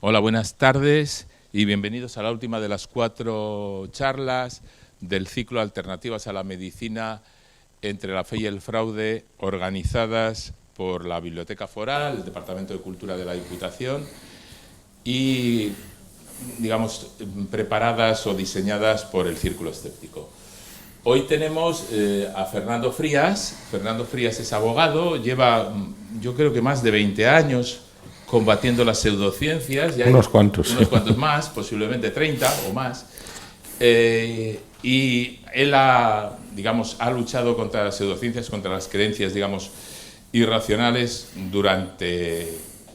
Hola, buenas tardes y bienvenidos a la última de las 4 charlas del ciclo Alternativas a la Medicina entre la fe y el fraude, organizadas por la Biblioteca Foral, el Departamento de Cultura de la Diputación y, digamos, preparadas o diseñadas por el Círculo Escéptico. Hoy tenemos a Fernando Frías. Fernando Frías es abogado, lleva, yo creo que más de 20 años combatiendo las pseudociencias. Ya unos cuantos más, posiblemente 30 o más. Y él ha luchado contra las pseudociencias, contra las creencias, digamos, irracionales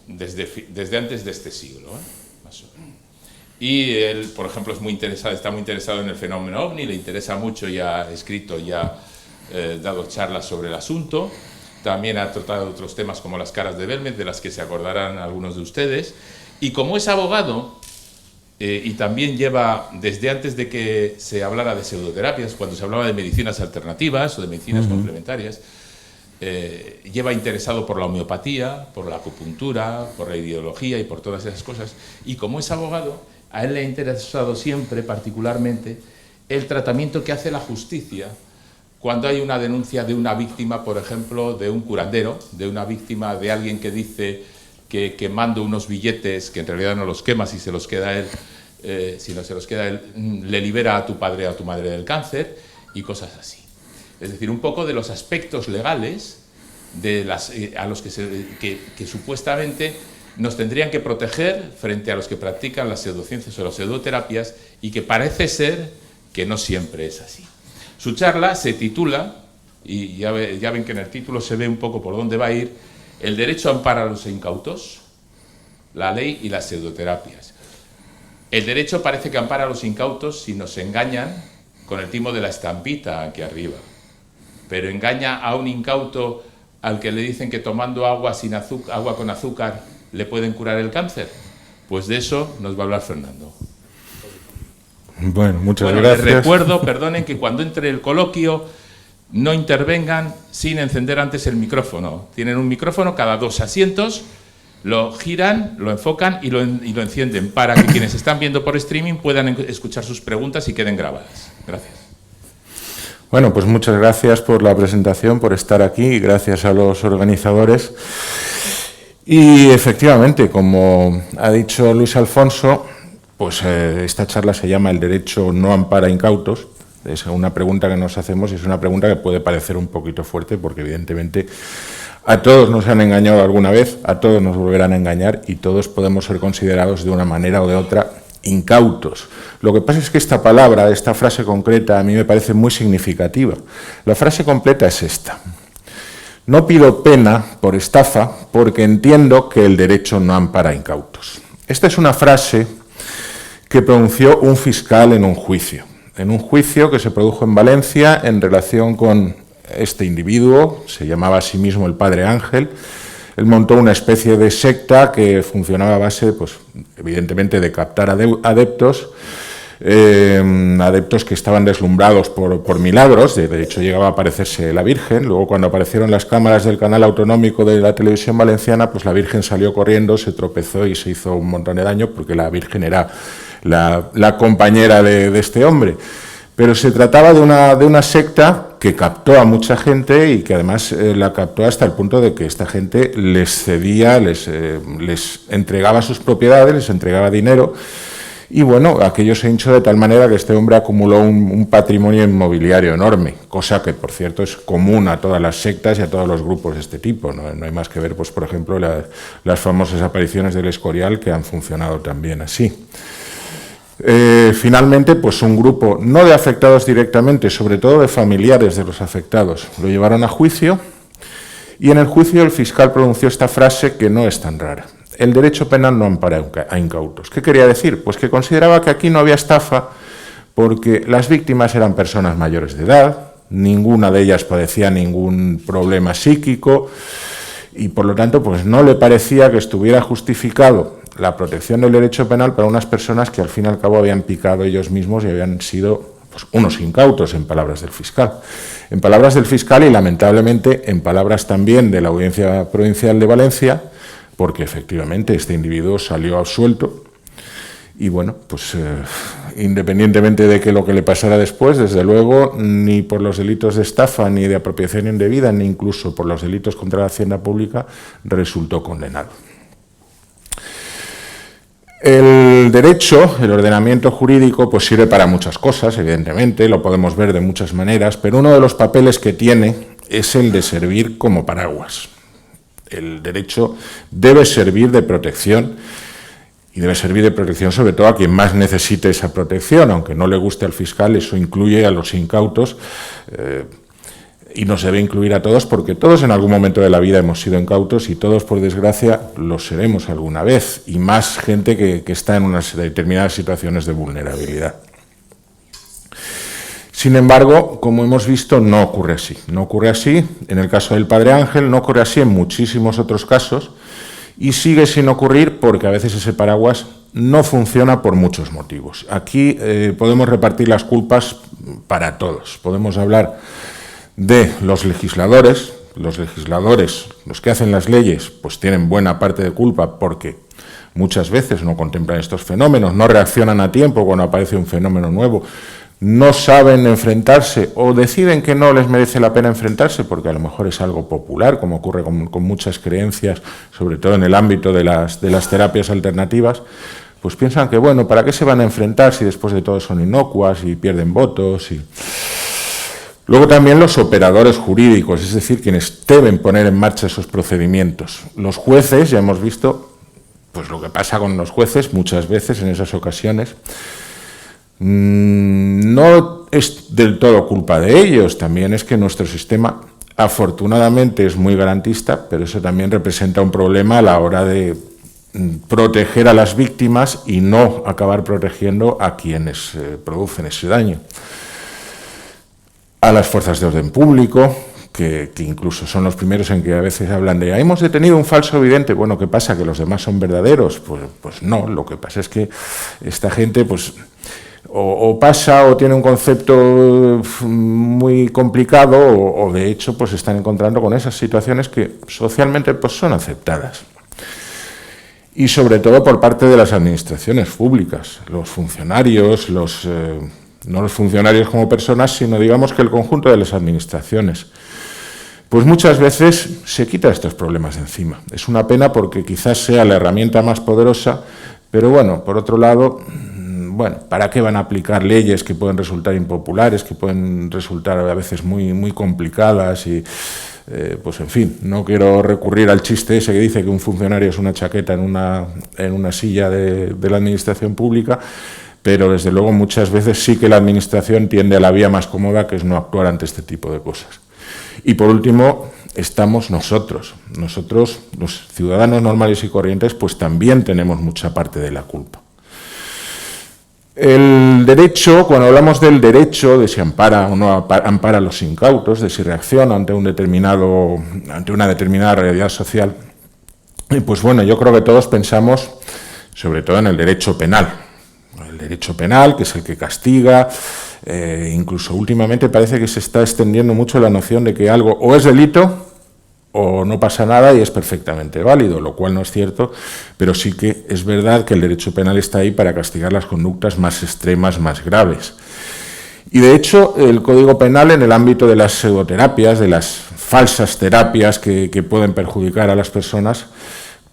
desde antes de este siglo, más o menos. Y él, por ejemplo, está muy interesado en el fenómeno OVNI, le interesa mucho y ha escrito y ha dado charlas sobre el asunto. También ha tratado otros temas como las caras de Belmez, de las que se acordarán algunos de ustedes. Y como es abogado, y también lleva, desde antes de que se hablara de pseudoterapias, cuando se hablaba de medicinas alternativas o de medicinas complementarias, lleva interesado por la homeopatía, por la acupuntura, por la ideología y por todas esas cosas. Y como es abogado, a él le ha interesado siempre, particularmente, el tratamiento que hace la justicia cuando hay una denuncia de una víctima, por ejemplo, de un curandero, de una víctima de alguien que dice que quemando unos billetes, que en realidad no los quema si se los queda él, le libera a tu padre o a tu madre del cáncer y cosas así. Es decir, un poco de los aspectos legales a los que supuestamente nos tendrían que proteger frente a los que practican las pseudociencias o las pseudoterapias, y que parece ser que no siempre es así. Su charla se titula, y ya ven que en el título se ve un poco por dónde va a ir, El derecho a amparar a los incautos, la ley y las pseudoterapias. El derecho parece que ampara a los incautos si nos engañan con el timo de la estampita aquí arriba, pero engaña a un incauto al que le dicen que tomando agua con azúcar le pueden curar el cáncer. Pues de eso nos va a hablar Fernando. Bueno, muchas gracias. Les recuerdo, perdonen, que cuando entre el coloquio no intervengan sin encender antes el micrófono. Tienen un micrófono cada 2 asientos, lo giran, lo enfocan y lo encienden para que quienes están viendo por streaming puedan escuchar sus preguntas y queden grabadas. Gracias. Bueno, pues muchas gracias por la presentación, por estar aquí, y gracias a los organizadores. Y efectivamente, como ha dicho Luis Alfonso, pues esta charla se llama El derecho no ampara incautos. Es una pregunta que nos hacemos y es una pregunta que puede parecer un poquito fuerte, porque evidentemente a todos nos han engañado alguna vez, a todos nos volverán a engañar y todos podemos ser considerados de una manera o de otra incautos. Lo que pasa es que esta palabra, esta frase concreta, a mí me parece muy significativa. La frase completa es esta: no pido pena por estafa porque entiendo que el derecho no ampara incautos. Esta es una frase que pronunció un fiscal en un juicio que se produjo en Valencia en relación con este individuo. Se llamaba a sí mismo el Padre Ángel. Él montó una especie de secta que funcionaba a base, pues, evidentemente, de captar adeptos que estaban deslumbrados por milagros. De hecho, llegaba a aparecerse la Virgen. Luego, cuando aparecieron las cámaras del canal autonómico de la televisión valenciana, pues la Virgen salió corriendo, se tropezó y se hizo un montón de daño, porque la Virgen era la compañera de este hombre. Pero se trataba de una secta que captó a mucha gente y que además la captó hasta el punto de que esta gente les cedía, les entregaba sus propiedades, les entregaba dinero. Y bueno, aquello se hinchó de tal manera que este hombre acumuló un patrimonio inmobiliario enorme, cosa que, por cierto, es común a todas las sectas y a todos los grupos de este tipo. No hay más que ver, pues, por ejemplo, las famosas apariciones del Escorial, que han funcionado también así. Finalmente, pues un grupo, no de afectados directamente, sobre todo de familiares de los afectados, lo llevaron a juicio, y en el juicio el fiscal pronunció esta frase que no es tan rara: el derecho penal no ampara a incautos. ¿Qué quería decir? Pues que consideraba que aquí no había estafa porque las víctimas eran personas mayores de edad, ninguna de ellas padecía ningún problema psíquico, y por lo tanto pues no le parecía que estuviera justificado la protección del derecho penal para unas personas que al fin y al cabo habían picado ellos mismos y habían sido, pues, unos incautos, en palabras del fiscal. En palabras del fiscal y lamentablemente en palabras también de la Audiencia Provincial de Valencia, porque efectivamente este individuo salió absuelto y bueno, pues independientemente de que lo que le pasara después, desde luego, ni por los delitos de estafa, ni de apropiación indebida, ni incluso por los delitos contra la hacienda pública, resultó condenado. El derecho, el ordenamiento jurídico, pues sirve para muchas cosas, evidentemente, lo podemos ver de muchas maneras, pero uno de los papeles que tiene es el de servir como paraguas. El derecho debe servir de protección, y debe servir de protección sobre todo a quien más necesite esa protección, aunque no le guste al fiscal, eso incluye a los incautos y nos debe incluir a todos, porque todos en algún momento de la vida hemos sido incautos y todos, por desgracia, lo seremos alguna vez, y más gente que está en unas determinadas situaciones de vulnerabilidad. Sin embargo, como hemos visto, no ocurre así. No ocurre así en el caso del padre Ángel, no ocurre así en muchísimos otros casos, y sigue sin ocurrir porque a veces ese paraguas no funciona por muchos motivos. Aquí podemos repartir las culpas para todos. Podemos hablar de los legisladores, los que hacen las leyes, pues tienen buena parte de culpa porque muchas veces no contemplan estos fenómenos, no reaccionan a tiempo cuando aparece un fenómeno nuevo, no saben enfrentarse o deciden que no les merece la pena enfrentarse porque a lo mejor es algo popular, como ocurre con muchas creencias, sobre todo en el ámbito de las terapias alternativas, pues piensan que, bueno, ¿para qué se van a enfrentar si después de todo son inocuas y pierden votos? Luego también los operadores jurídicos, es decir, quienes deben poner en marcha esos procedimientos. Los jueces, ya hemos visto pues lo que pasa con los jueces muchas veces en esas ocasiones. No es del todo culpa de ellos, también es que nuestro sistema afortunadamente es muy garantista, pero eso también representa un problema a la hora de proteger a las víctimas y no acabar protegiendo a quienes producen ese daño. A las fuerzas de orden público, que incluso son los primeros en que a veces hablan de hemos detenido un falso vidente. Bueno, ¿qué pasa? ¿Que los demás son verdaderos? Pues no, lo que pasa es que esta gente pues o pasa o tiene un concepto muy complicado o de hecho pues se están encontrando con esas situaciones que socialmente pues son aceptadas. Y sobre todo por parte de las administraciones públicas, los funcionarios, no los funcionarios como personas, sino digamos que el conjunto de las administraciones. Pues muchas veces se quita estos problemas de encima. Es una pena porque quizás sea la herramienta más poderosa, pero bueno, por otro lado, ¿para qué van a aplicar leyes que pueden resultar impopulares, que pueden resultar a veces muy complicadas y pues en fin, no quiero recurrir al chiste ese que dice que un funcionario es una chaqueta en una silla de la administración pública, pero desde luego muchas veces sí que la administración tiende a la vía más cómoda, que es no actuar ante este tipo de cosas. Y por último, estamos nosotros, los ciudadanos normales y corrientes, pues también tenemos mucha parte de la culpa. El derecho, cuando hablamos del derecho, de si ampara o no ampara a los incautos, de si reacciona ante una determinada realidad social, pues bueno, yo creo que todos pensamos sobre todo en el derecho penal. El derecho penal, que es el que castiga, incluso últimamente parece que se está extendiendo mucho la noción de que algo o es delito o no pasa nada y es perfectamente válido, lo cual no es cierto, pero sí que es verdad que el derecho penal está ahí para castigar las conductas más extremas, más graves. Y de hecho, el Código Penal en el ámbito de las pseudoterapias, de las falsas terapias que pueden perjudicar a las personas,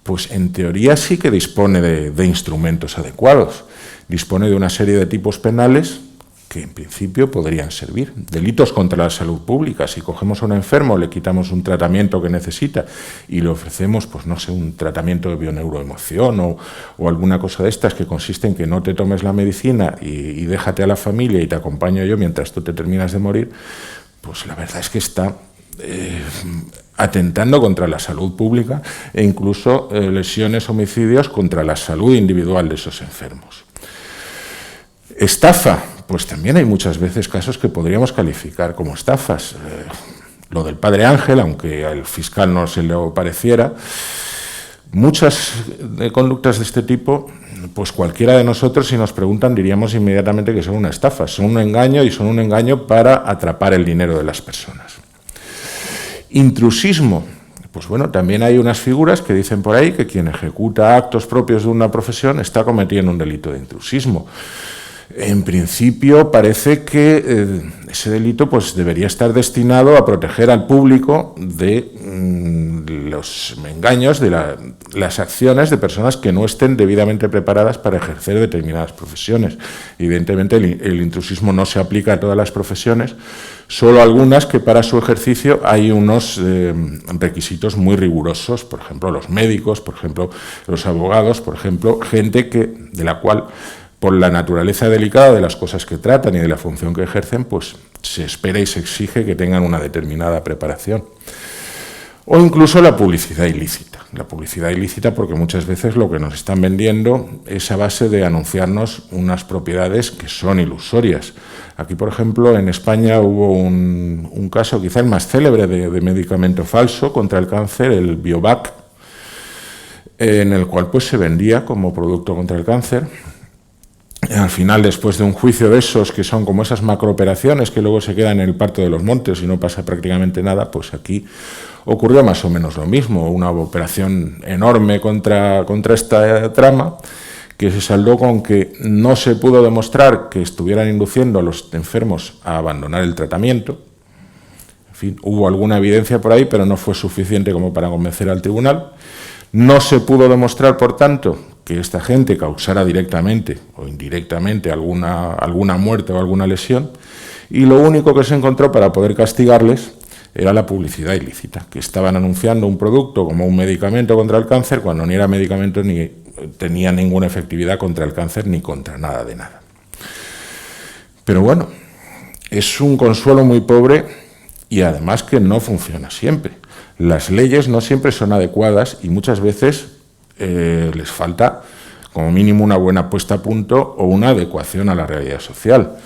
pues en teoría sí que dispone de instrumentos adecuados. Dispone de una serie de tipos penales que en principio podrían servir. Delitos contra la salud pública. Si cogemos a un enfermo, le quitamos un tratamiento que necesita y le ofrecemos, pues no sé, un tratamiento de bioneuroemoción o alguna cosa de estas que consiste en que no te tomes la medicina y déjate a la familia y te acompaño yo mientras tú te terminas de morir, pues la verdad es que está atentando contra la salud pública e incluso lesiones, homicidios contra la salud individual de esos enfermos. Estafa, pues también hay muchas veces casos que podríamos calificar como estafas. Lo del padre Ángel, aunque al fiscal no se le pareciera, muchas conductas de este tipo, pues cualquiera de nosotros, si nos preguntan, diríamos inmediatamente que son una estafa, son un engaño y son un engaño para atrapar el dinero de las personas. Intrusismo, Pues bueno, también hay unas figuras que dicen por ahí que quien ejecuta actos propios de una profesión está cometiendo un delito de intrusismo. En principio parece que ese delito pues, debería estar destinado a proteger al público de los engaños, de las acciones de personas que no estén debidamente preparadas para ejercer determinadas profesiones. Evidentemente el intrusismo no se aplica a todas las profesiones, solo algunas que para su ejercicio hay unos requisitos muy rigurosos, por ejemplo los médicos, por ejemplo los abogados, por ejemplo gente de la cual por la naturaleza delicada de las cosas que tratan y de la función que ejercen, pues se espera y se exige que tengan una determinada preparación. O incluso la publicidad ilícita. La publicidad ilícita porque muchas veces lo que nos están vendiendo es a base de anunciarnos unas propiedades que son ilusorias. Aquí, por ejemplo, en España hubo un caso quizá el más célebre de medicamento falso contra el cáncer, el Biovac, en el cual pues, se vendía como producto contra el cáncer. Al final, después de un juicio de esos, que son como esas macrooperaciones que luego se quedan en el parto de los montes y no pasa prácticamente nada, pues aquí ocurrió más o menos lo mismo, una operación enorme contra esta trama, que se saldó con que no se pudo demostrar que estuvieran induciendo a los enfermos a abandonar el tratamiento. En fin, hubo alguna evidencia por ahí, pero no fue suficiente como para convencer al tribunal. No se pudo demostrar, por tanto, que esta gente causara directamente o indirectamente alguna muerte o alguna lesión, y lo único que se encontró para poder castigarles era la publicidad ilícita, que estaban anunciando un producto como un medicamento contra el cáncer cuando ni era medicamento ni tenía ninguna efectividad contra el cáncer ni contra nada de nada. Pero bueno, es un consuelo muy pobre y además que no funciona siempre. Las leyes no siempre son adecuadas y muchas veces les falta como mínimo una buena puesta a punto o una adecuación a la realidad social.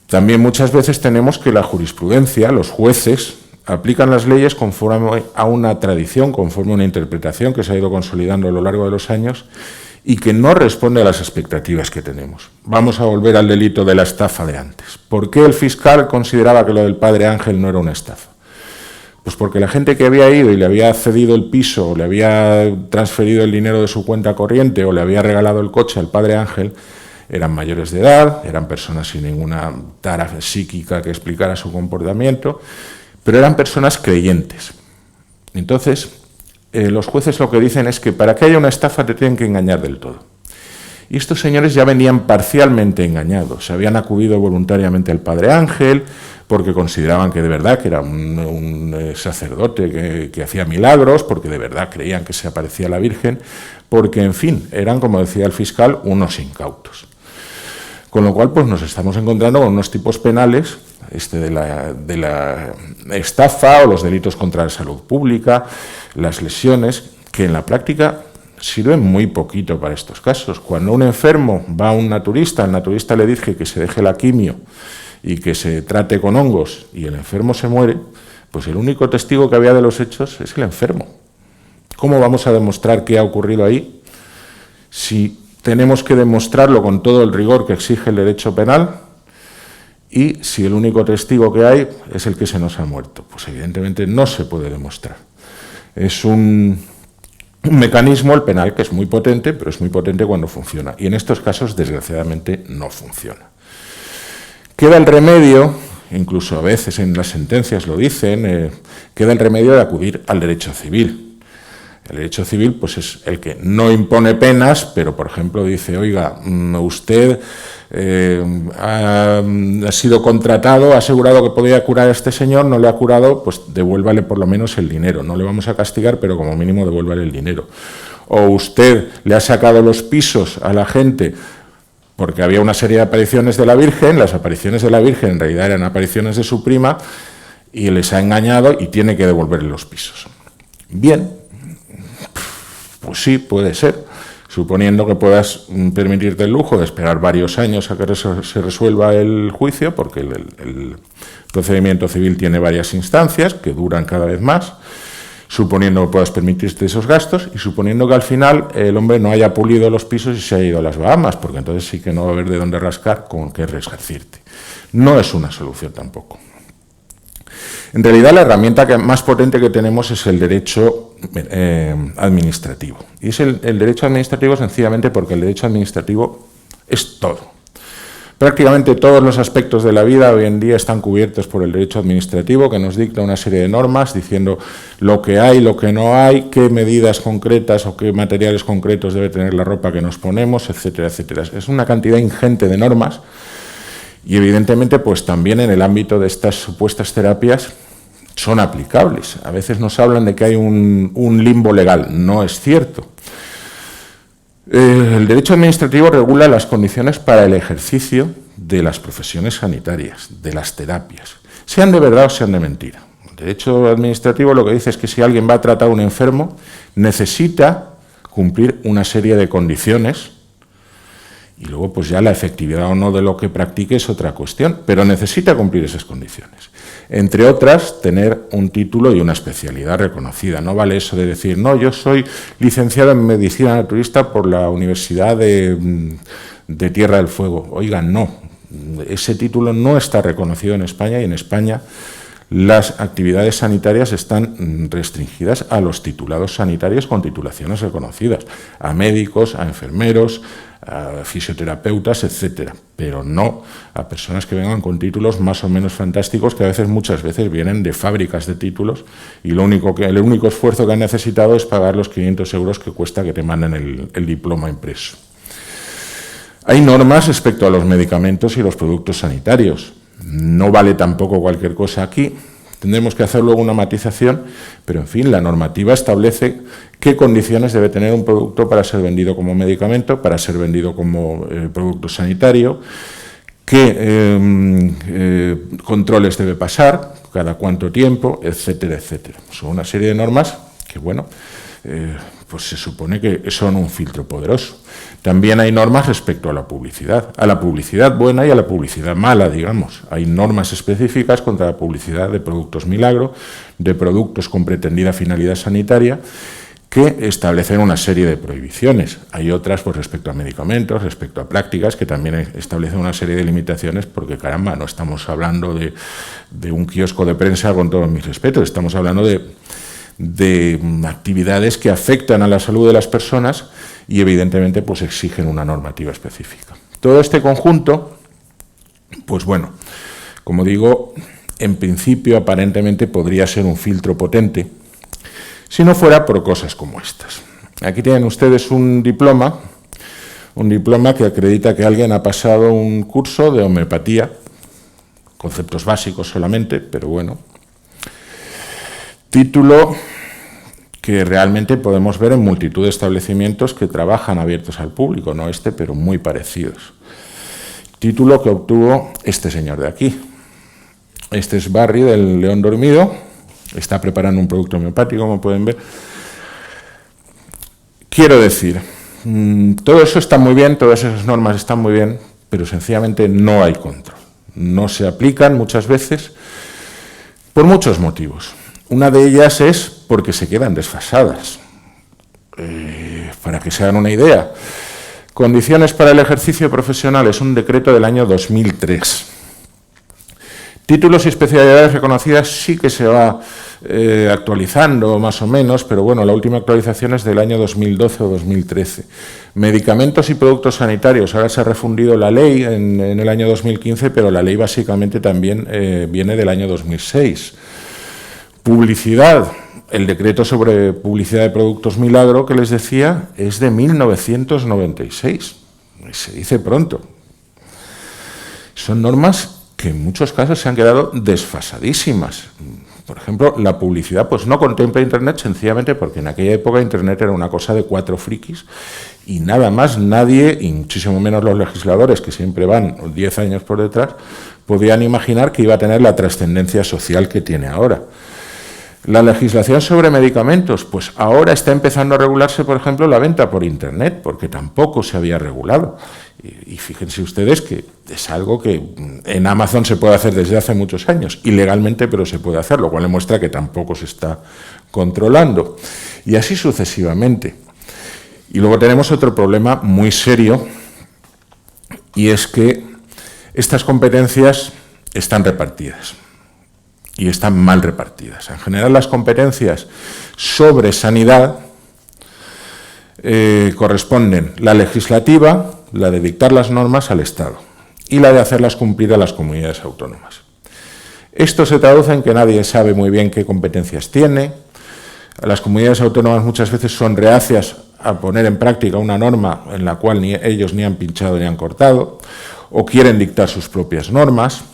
También muchas veces tenemos que la jurisprudencia, los jueces, aplican las leyes conforme a una tradición, conforme a una interpretación que se ha ido consolidando a lo largo de los años y que no responde a las expectativas que tenemos. Vamos a volver al delito de la estafa de antes. ¿Por qué el fiscal consideraba que lo del padre Ángel no era una estafa? Pues porque la gente que había ido y le había cedido el piso, o le había transferido el dinero de su cuenta corriente, o le había regalado el coche al padre Ángel, eran mayores de edad, eran personas sin ninguna tara psíquica que explicara su comportamiento, pero eran personas creyentes. Entonces, los jueces lo que dicen es que para que haya una estafa te tienen que engañar del todo. Y estos señores ya venían parcialmente engañados, se habían acudido voluntariamente al padre Ángel, porque consideraban que de verdad que era un sacerdote que hacía milagros, porque de verdad creían que se aparecía la Virgen, porque, en fin, eran, como decía el fiscal, unos incautos. Con lo cual, pues nos estamos encontrando con unos tipos penales, de la estafa o los delitos contra la salud pública, las lesiones, que en la práctica sirven muy poquito para estos casos. Cuando un enfermo va a un naturista, el naturista le dice que se deje la quimio y que se trate con hongos y el enfermo se muere, pues el único testigo que había de los hechos es el enfermo. ¿Cómo vamos a demostrar qué ha ocurrido ahí si tenemos que demostrarlo con todo el rigor que exige el derecho penal y si el único testigo que hay es el que se nos ha muerto? Pues evidentemente no se puede demostrar. Es un mecanismo, el penal, que es muy potente, pero es muy potente cuando funciona. Y en estos casos, desgraciadamente, no funciona. Queda el remedio, incluso a veces en las sentencias lo dicen, queda el remedio de acudir al derecho civil. El derecho civil pues es el que no impone penas, pero por ejemplo dice, oiga, usted ha sido contratado, ha asegurado que podía curar a este señor, no le ha curado, pues devuélvale por lo menos el dinero. No le vamos a castigar, pero como mínimo devuélvale el dinero. O usted le ha sacado los pisos a la gente porque había una serie de apariciones de la Virgen, las apariciones de la Virgen en realidad eran apariciones de su prima, y les ha engañado y tiene que devolverle los pisos. Bien, pues sí, puede ser, suponiendo que puedas permitirte el lujo de esperar varios años a que se resuelva el juicio, porque el procedimiento civil tiene varias instancias que duran cada vez más, suponiendo que puedas permitirte esos gastos y suponiendo que al final el hombre no haya pulido los pisos y se haya ido a las Bahamas, porque entonces sí que no va a haber de dónde rascar con qué resarcirte. No es una solución tampoco. En realidad, la herramienta más potente que tenemos es el derecho administrativo. Y es el derecho administrativo sencillamente porque el derecho administrativo es todo. Prácticamente todos los aspectos de la vida hoy en día están cubiertos por el derecho administrativo, que nos dicta una serie de normas diciendo lo que hay, lo que no hay, qué medidas concretas o qué materiales concretos debe tener la ropa que nos ponemos, etcétera, etcétera. Es una cantidad ingente de normas y evidentemente pues también en el ámbito de estas supuestas terapias son aplicables. A veces nos hablan de que hay un limbo legal, no es cierto. El derecho administrativo regula las condiciones para el ejercicio de las profesiones sanitarias, de las terapias, sean de verdad o sean de mentira. El derecho administrativo lo que dice es que si alguien va a tratar a un enfermo, necesita cumplir una serie de condiciones y luego pues ya la efectividad o no de lo que practique es otra cuestión, pero necesita cumplir esas condiciones. Entre otras, tener un título y una especialidad reconocida. No vale eso de decir, no, yo soy licenciado en Medicina Naturista por la Universidad de Tierra del Fuego. Oigan, no, ese título no está reconocido en España y en España las actividades sanitarias están restringidas a los titulados sanitarios con titulaciones reconocidas, a médicos, a enfermeros, a fisioterapeutas, etcétera, pero no a personas que vengan con títulos más o menos fantásticos que muchas veces vienen de fábricas de títulos y el único esfuerzo que han necesitado es pagar los 500 euros que cuesta que te manden el diploma impreso. Hay normas respecto a los medicamentos y los productos sanitarios. No vale tampoco cualquier cosa aquí. Tendremos que hacer luego una matización, pero en fin, la normativa establece qué condiciones debe tener un producto para ser vendido como medicamento, para ser vendido como producto sanitario, qué controles debe pasar, cada cuánto tiempo, etcétera, etcétera. Son una serie de normas que, bueno, pues se supone que son un filtro poderoso. También hay normas respecto a la publicidad buena y a la publicidad mala, digamos. Hay normas específicas contra la publicidad de productos milagro, de productos con pretendida finalidad sanitaria, que establecen una serie de prohibiciones. Hay otras pues, respecto a medicamentos, respecto a prácticas, que también establecen una serie de limitaciones, porque caramba, no estamos hablando de un kiosco de prensa con todos mis respetos, estamos hablando de actividades que afectan a la salud de las personas y evidentemente pues exigen una normativa específica. Todo este conjunto, pues bueno, como digo, en principio aparentemente podría ser un filtro potente si no fuera por cosas como estas. Aquí tienen ustedes un diploma que acredita que alguien ha pasado un curso de homeopatía, conceptos básicos solamente, pero bueno, título que realmente podemos ver en multitud de establecimientos que trabajan abiertos al público, no este, pero muy parecidos. Título que obtuvo este señor de aquí. Este es Barry del León Dormido, está preparando un producto homeopático, como pueden ver. Quiero decir, todo eso está muy bien, todas esas normas están muy bien, pero sencillamente no hay control. No se aplican muchas veces por muchos motivos. Una de ellas es porque se quedan desfasadas. Para que se hagan una idea, condiciones para el ejercicio profesional es un decreto del año 2003. Títulos y especialidades reconocidas sí que se va actualizando más o menos, pero bueno, la última actualización es del año 2012 o 2013. Medicamentos y productos sanitarios, ahora se ha refundido la ley en el año 2015, pero la ley básicamente también viene del año 2006. Publicidad, el decreto sobre publicidad de productos milagro que les decía es de 1996, se dice pronto. Son normas que en muchos casos se han quedado desfasadísimas. Por ejemplo, la publicidad pues no contempla Internet sencillamente porque en aquella época Internet era una cosa de 4 frikis y nada más, nadie, y muchísimo menos los legisladores que siempre van 10 años por detrás, podían imaginar que iba a tener la trascendencia social que tiene ahora. La legislación sobre medicamentos, pues ahora está empezando a regularse, por ejemplo, la venta por Internet, porque tampoco se había regulado. Y fíjense ustedes que es algo que en Amazon se puede hacer desde hace muchos años, ilegalmente, pero se puede hacer, lo cual demuestra que tampoco se está controlando. Y así sucesivamente. Y luego tenemos otro problema muy serio, y es que estas competencias están repartidas. y están mal repartidas. En general, las competencias sobre sanidad corresponden la legislativa, la de dictar las normas al Estado y la de hacerlas cumplir a las comunidades autónomas. Esto se traduce en que nadie sabe muy bien qué competencias tiene. Las comunidades autónomas muchas veces son reacias a poner en práctica una norma en la cual ni ellos ni han pinchado ni han cortado, o quieren dictar sus propias normas.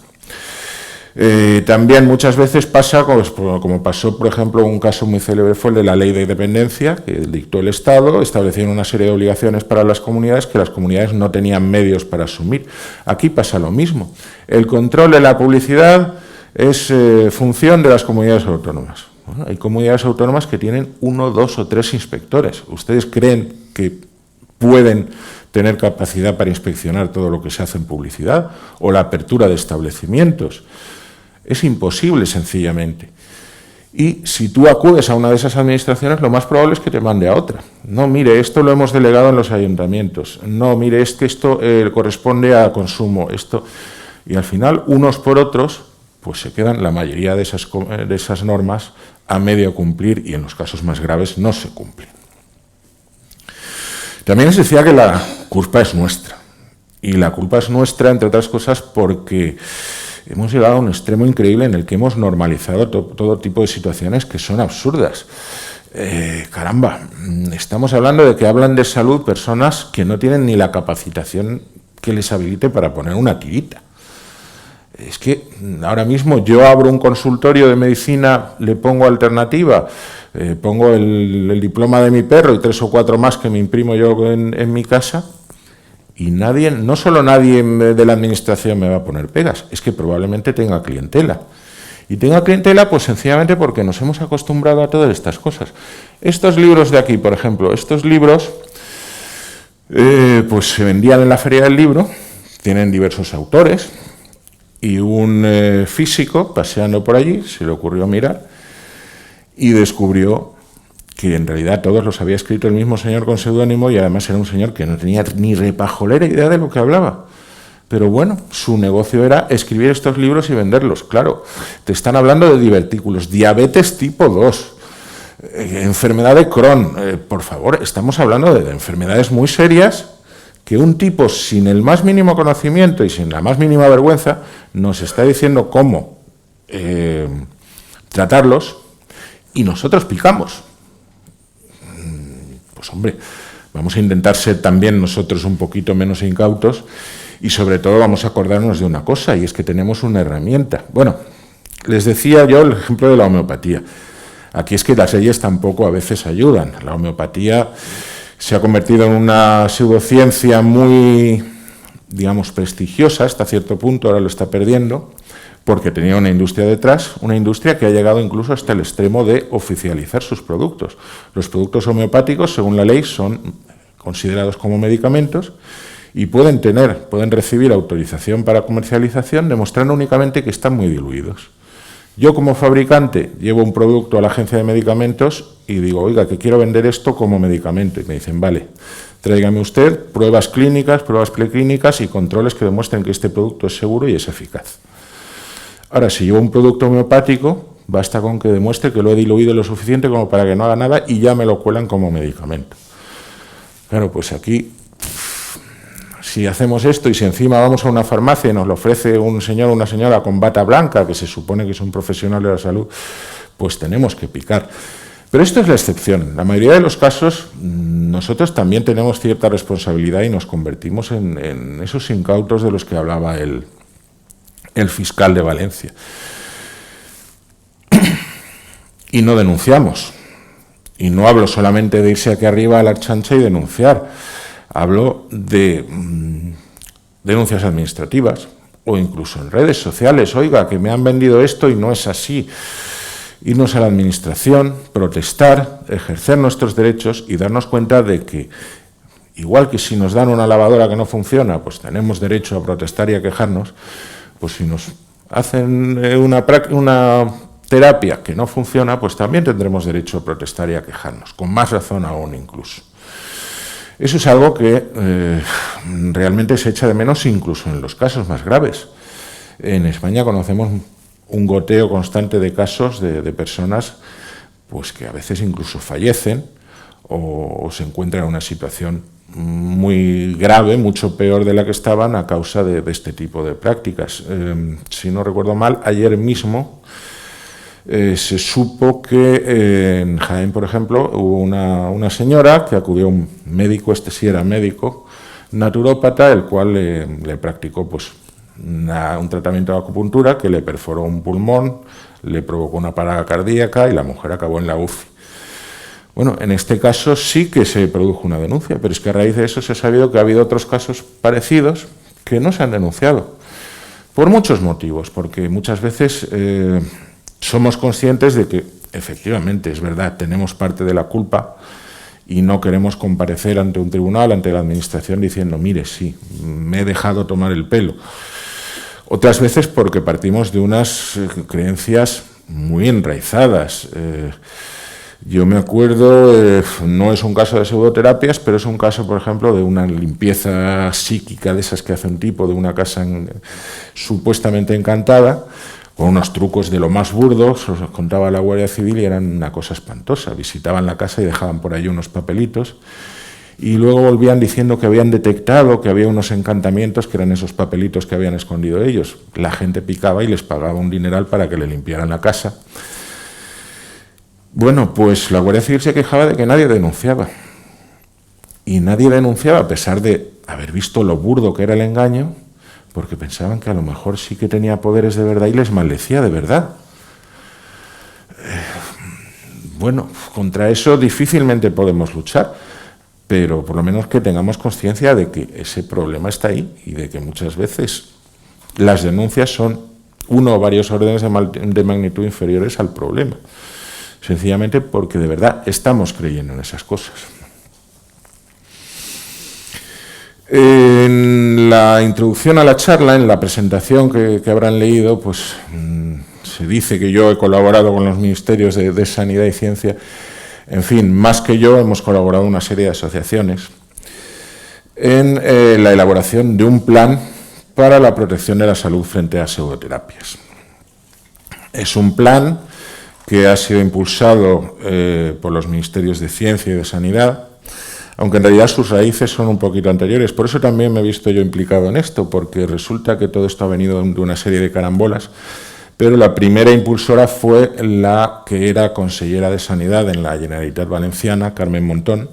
También muchas veces pasa, como pasó, por ejemplo, un caso muy célebre fue el de la Ley de Dependencia, que dictó el Estado, estableciendo una serie de obligaciones para las comunidades que las comunidades no tenían medios para asumir. Aquí pasa lo mismo. El control de la publicidad es función de las comunidades autónomas. Bueno, hay comunidades autónomas que tienen 1, 2 o 3 inspectores. ¿Ustedes creen que pueden tener capacidad para inspeccionar todo lo que se hace en publicidad o la apertura de establecimientos? Es imposible, sencillamente. Y si tú acudes a una de esas administraciones, lo más probable es que te mande a otra. No, mire, esto lo hemos delegado en los ayuntamientos. No, mire, es que esto corresponde a consumo. Y al final, unos por otros, pues se quedan la mayoría de esas normas a medio cumplir y en los casos más graves no se cumplen. También les decía que la culpa es nuestra. Y la culpa es nuestra, entre otras cosas, porque hemos llegado a un extremo increíble en el que hemos normalizado todo tipo de situaciones que son absurdas. Caramba, estamos hablando de que hablan de salud personas que no tienen ni la capacitación que les habilite para poner una tirita. Es que ahora mismo yo abro un consultorio de medicina, le pongo alternativa, pongo el diploma de mi perro y 3 o 4 más que me imprimo yo en mi casa, y nadie, no solo nadie de la administración me va a poner pegas, es que probablemente tenga clientela. Y tenga clientela pues sencillamente porque nos hemos acostumbrado a todas estas cosas. Estos libros de aquí, por ejemplo, estos libros pues se vendían en la Feria del Libro, tienen diversos autores, y un físico, paseando por allí, se le ocurrió mirar y descubrió que en realidad todos los había escrito el mismo señor con seudónimo y además era un señor que no tenía ni repajolera idea de lo que hablaba. Pero bueno, su negocio era escribir estos libros y venderlos. Claro, te están hablando de divertículos, diabetes tipo 2, enfermedad de Crohn. Por favor, estamos hablando de enfermedades muy serias que un tipo sin el más mínimo conocimiento y sin la más mínima vergüenza nos está diciendo cómo tratarlos y nosotros picamos. Pues hombre, vamos a intentar ser también nosotros un poquito menos incautos y sobre todo vamos a acordarnos de una cosa, y es que tenemos una herramienta. Bueno, les decía yo el ejemplo de la homeopatía. Aquí es que las leyes tampoco a veces ayudan. La homeopatía se ha convertido en una pseudociencia muy, digamos, prestigiosa hasta cierto punto, ahora lo está perdiendo, porque tenía una industria detrás, una industria que ha llegado incluso hasta el extremo de oficializar sus productos. Los productos homeopáticos, según la ley, son considerados como medicamentos y pueden recibir autorización para comercialización demostrando únicamente que están muy diluidos. Yo como fabricante llevo un producto a la agencia de medicamentos y digo, oiga, que quiero vender esto como medicamento. Y me dicen, vale, tráigame usted pruebas clínicas, pruebas preclínicas y controles que demuestren que este producto es seguro y es eficaz. Ahora, si llevo un producto homeopático, basta con que demuestre que lo he diluido lo suficiente como para que no haga nada y ya me lo cuelan como medicamento. Claro, pues aquí, si hacemos esto y si encima vamos a una farmacia y nos lo ofrece un señor o una señora con bata blanca, que se supone que es un profesional de la salud, pues tenemos que picar. Pero esto es la excepción. En la mayoría de los casos, nosotros también tenemos cierta responsabilidad y nos convertimos en esos incautos de los que hablaba el fiscal de Valencia. Y no denunciamos. Y no hablo solamente de irse aquí arriba a la chancha y denunciar. Hablo de denuncias administrativas o incluso en redes sociales. Oiga, que me han vendido esto y no es así. Irnos a la administración, protestar, ejercer nuestros derechos y darnos cuenta de que, igual que si nos dan una lavadora que no funciona, pues tenemos derecho a protestar y a quejarnos, pues si nos hacen una terapia que no funciona, pues también tendremos derecho a protestar y a quejarnos, con más razón aún incluso. Eso es algo que realmente se echa de menos incluso en los casos más graves. En España conocemos un goteo constante de casos de personas pues que a veces incluso fallecen o se encuentran en una situación muy grave, mucho peor de la que estaban a causa de este tipo de prácticas. Si no recuerdo mal, ayer mismo se supo que en Jaén, por ejemplo, hubo una señora que acudió a un médico, sí era médico, naturópata, el cual le practicó pues, un tratamiento de acupuntura que le perforó un pulmón, le provocó una parada cardíaca y la mujer acabó en la UCI. Bueno, en este caso sí que se produjo una denuncia, pero es que a raíz de eso se ha sabido que ha habido otros casos parecidos que no se han denunciado, por muchos motivos, porque muchas veces somos conscientes de que, efectivamente, es verdad, tenemos parte de la culpa y no queremos comparecer ante un tribunal, ante la administración, diciendo, mire, sí, me he dejado tomar el pelo. Otras veces porque partimos de unas creencias muy enraizadas. Yo me acuerdo, no es un caso de pseudoterapias, pero es un caso, por ejemplo, de una limpieza psíquica de esas que hace un tipo de una casa supuestamente encantada, con unos trucos de lo más burdos, os contaba la Guardia Civil y eran una cosa espantosa. Visitaban la casa y dejaban por ahí unos papelitos y luego volvían diciendo que habían detectado que había unos encantamientos que eran esos papelitos que habían escondido ellos. La gente picaba y les pagaba un dineral para que le limpiaran la casa. Bueno, pues la Guardia Civil se quejaba de que nadie denunciaba. Y nadie denunciaba a pesar de haber visto lo burdo que era el engaño, porque pensaban que a lo mejor sí que tenía poderes de verdad y les maldecía de verdad. Bueno, contra eso difícilmente podemos luchar, pero por lo menos que tengamos conciencia de que ese problema está ahí y de que muchas veces las denuncias son uno o varios órdenes de magnitud inferiores al problema, sencillamente porque de verdad estamos creyendo en esas cosas. En la introducción a la charla, en la presentación que habrán leído, pues se dice que yo he colaborado con los ministerios de Sanidad y Ciencia. En fin, más que yo, hemos colaborado una serie de asociaciones en la elaboración de un plan para la protección de la salud frente a pseudoterapias. Es un plan que ha sido impulsado por los ministerios de Ciencia y de Sanidad, aunque en realidad sus raíces son un poquito anteriores. Por eso también me he visto yo implicado en esto, porque resulta que todo esto ha venido de una serie de carambolas, pero la primera impulsora fue la que era consellera de Sanidad en la Generalitat Valenciana, Carmen Montón,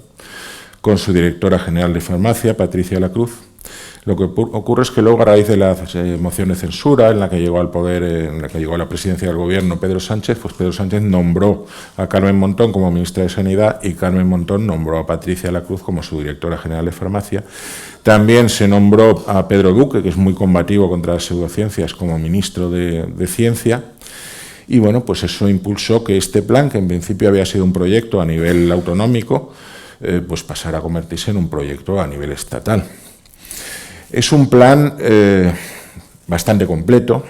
con su directora general de farmacia, Patricia Lacruz. Lo que ocurre es que luego, a raíz de la moción de censura en la que llegó al poder, en la que llegó a la presidencia del gobierno Pedro Sánchez, pues Pedro Sánchez nombró a Carmen Montón como ministra de Sanidad y Carmen Montón nombró a Patricia Lacruz como su directora general de farmacia. También se nombró a Pedro Duque, que es muy combativo contra las pseudociencias, como ministro de Ciencia. Y bueno, pues eso impulsó que este plan, que en principio había sido un proyecto a nivel autonómico, pues pasara a convertirse en un proyecto a nivel estatal. Es un plan bastante completo,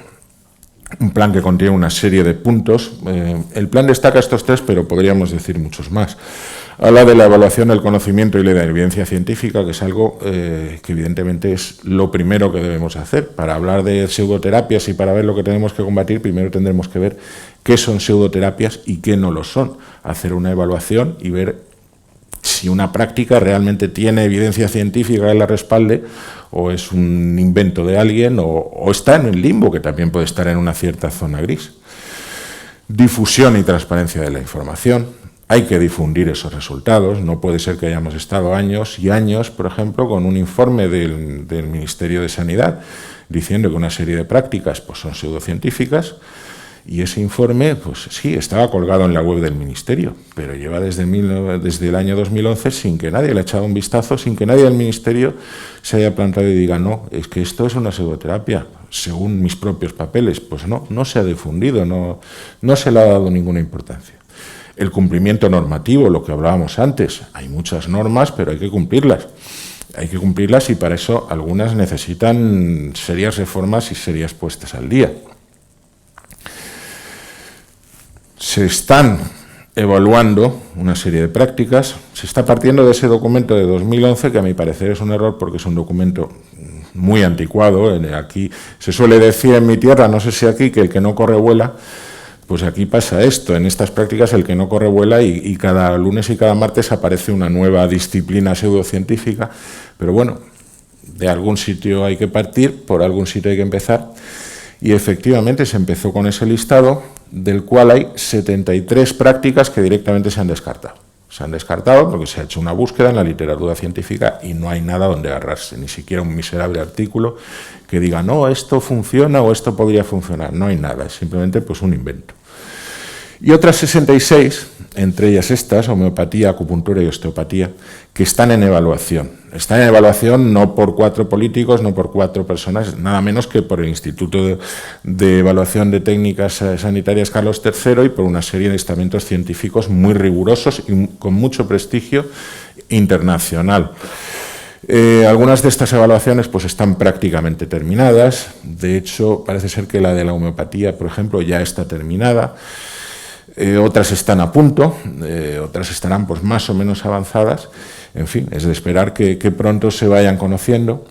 un plan que contiene una serie de puntos. El plan destaca estos tres, pero podríamos decir muchos más. Habla de la evaluación del conocimiento y de la evidencia científica, que es algo que evidentemente es lo primero que debemos hacer. Para hablar de pseudoterapias y para ver lo que tenemos que combatir, primero tendremos que ver qué son pseudoterapias y qué no lo son. Hacer una evaluación y ver si una práctica realmente tiene evidencia científica que la respalde o es un invento de alguien o está en el limbo, que también puede estar en una cierta zona gris. Difusión y transparencia de la información. Hay que difundir esos resultados. No puede ser que hayamos estado años y años, por ejemplo, con un informe del Ministerio de Sanidad diciendo que una serie de prácticas pues, son pseudocientíficas. Y ese informe, pues sí, estaba colgado en la web del Ministerio, pero lleva desde el año 2011 sin que nadie le haya echado un vistazo, sin que nadie del Ministerio se haya plantado y diga, no, es que esto es una pseudoterapia, según mis propios papeles. Pues no se ha difundido, no se le ha dado ninguna importancia. El cumplimiento normativo, lo que hablábamos antes, hay muchas normas, pero hay que cumplirlas. Hay que cumplirlas y para eso algunas necesitan serias reformas y serias puestas al día. Se están evaluando una serie de prácticas. Se está partiendo de ese documento de 2011, que a mi parecer es un error porque es un documento muy anticuado. Aquí se suele decir en mi tierra, no sé si aquí, que el que no corre vuela. Pues aquí pasa esto, en estas prácticas el que no corre vuela y cada lunes y cada martes aparece una nueva disciplina pseudocientífica, pero bueno, de algún sitio hay que partir, por algún sitio hay que empezar, y efectivamente se empezó con ese listado, del cual hay 73 prácticas que directamente se han descartado. Se han descartado porque se ha hecho una búsqueda en la literatura científica y no hay nada donde agarrarse, ni siquiera un miserable artículo que diga, no, esto funciona o esto podría funcionar. No hay nada, es simplemente pues un invento. Y otras 66, entre ellas estas, homeopatía, acupuntura y osteopatía, que están en evaluación. Están en evaluación no por 4 políticos, no por 4 personas, nada menos que por el Instituto de Evaluación de Técnicas Sanitarias Carlos III y por una serie de estamentos científicos muy rigurosos y con mucho prestigio internacional. Algunas de estas evaluaciones pues están prácticamente terminadas. De hecho, parece ser que la de la homeopatía, por ejemplo, ya está terminada. Otras están a punto, otras estarán pues más o menos avanzadas. En fin, es de esperar que pronto se vayan conociendo.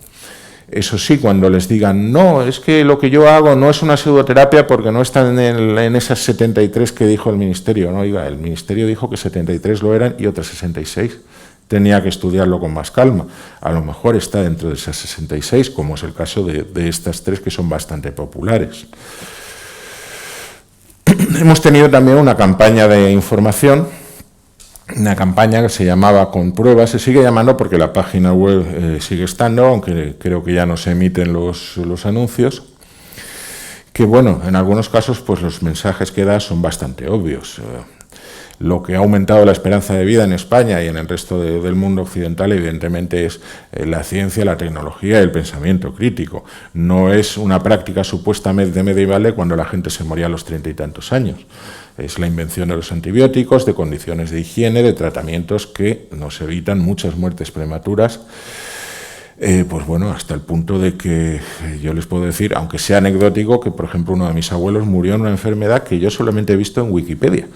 Eso sí, cuando les digan, no, es que lo que yo hago no es una pseudoterapia porque no están en esas 73 que dijo el Ministerio. No, oiga, el Ministerio dijo que 73 lo eran y otras 66. Tenía que estudiarlo con más calma. A lo mejor está dentro de esas 66, como es el caso de estas 3 que son bastante populares. Hemos tenido también una campaña de información, una campaña que se llamaba Comprueba, se sigue llamando porque la página web sigue estando, aunque creo que ya no se emiten los anuncios, que bueno, en algunos casos pues los mensajes que da son bastante obvios. Lo que ha aumentado la esperanza de vida en España y en el resto del mundo occidental, evidentemente, es la ciencia, la tecnología y el pensamiento crítico. No es una práctica supuestamente medieval cuando la gente se moría a los 30 y tantos años. Es la invención de los antibióticos, de condiciones de higiene, de tratamientos que nos evitan muchas muertes prematuras. Pues bueno, hasta el punto de que yo les puedo decir, aunque sea anecdótico, que por ejemplo uno de mis abuelos murió en una enfermedad que yo solamente he visto en Wikipedia.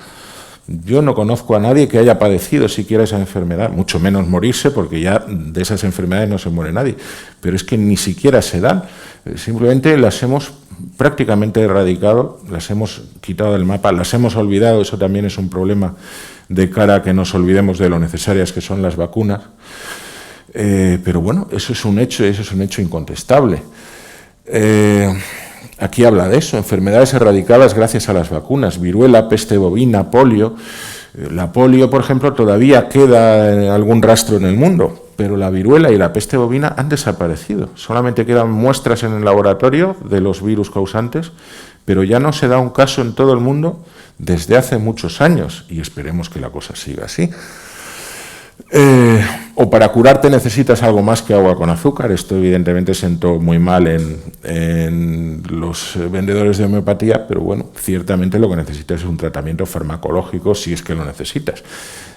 Yo no conozco a nadie que haya padecido siquiera esa enfermedad, mucho menos morirse, porque ya de esas enfermedades no se muere nadie. Pero es que ni siquiera se dan, simplemente las hemos prácticamente erradicado, las hemos quitado del mapa, las hemos olvidado. Eso también es un problema de cara a que nos olvidemos de lo necesarias que son las vacunas. Pero bueno, eso es un hecho incontestable. Aquí habla de eso, enfermedades erradicadas gracias a las vacunas, viruela, peste bovina, polio. La polio, por ejemplo, todavía queda algún rastro en el mundo, pero la viruela y la peste bovina han desaparecido. Solamente quedan muestras en el laboratorio de los virus causantes, pero ya no se da un caso en todo el mundo desde hace muchos años, y esperemos que la cosa siga así. O para curarte necesitas algo más que agua con azúcar. Esto evidentemente sentó muy mal en los vendedores de homeopatía, pero bueno, ciertamente lo que necesitas es un tratamiento farmacológico si es que lo necesitas.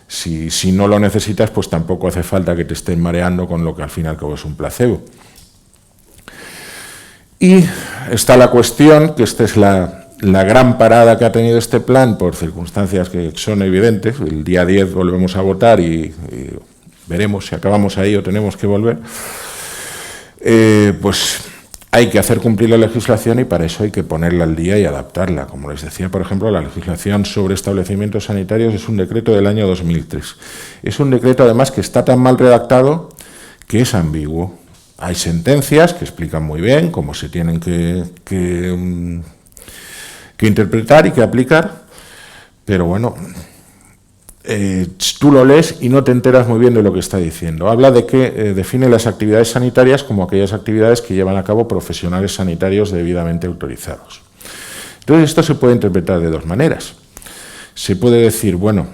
Si no lo necesitas, pues tampoco hace falta que te estén mareando con lo que al fin y al cabo es un placebo. Y está la cuestión, que esta es la gran parada que ha tenido este plan por circunstancias que son evidentes. El día 10 volvemos a votar y veremos si acabamos ahí o tenemos que volver. Pues hay que hacer cumplir la legislación y para eso hay que ponerla al día y adaptarla. Como les decía, por ejemplo, la legislación sobre establecimientos sanitarios es un decreto del año 2003. Es un decreto, además, que está tan mal redactado que es ambiguo. Hay sentencias que explican muy bien cómo se tienen que interpretar y que aplicar, pero bueno, tú lo lees y no te enteras muy bien de lo que está diciendo. Habla de que define las actividades sanitarias como aquellas actividades que llevan a cabo profesionales sanitarios debidamente autorizados. Entonces, esto se puede interpretar de dos maneras. Se puede decir, bueno,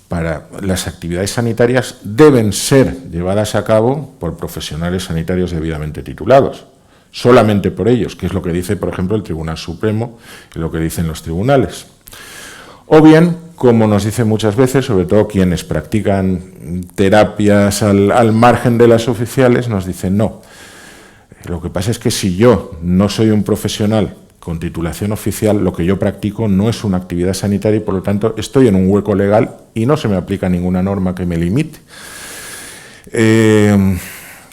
para las actividades sanitarias deben ser llevadas a cabo por profesionales sanitarios debidamente titulados. Solamente por ellos, que es lo que dice, por ejemplo, el Tribunal Supremo y lo que dicen los tribunales. O bien, como nos dicen muchas veces, sobre todo quienes practican terapias al margen de las oficiales, nos dicen no. Lo que pasa es que si yo no soy un profesional con titulación oficial, lo que yo practico no es una actividad sanitaria y, por lo tanto, estoy en un hueco legal y no se me aplica ninguna norma que me limite.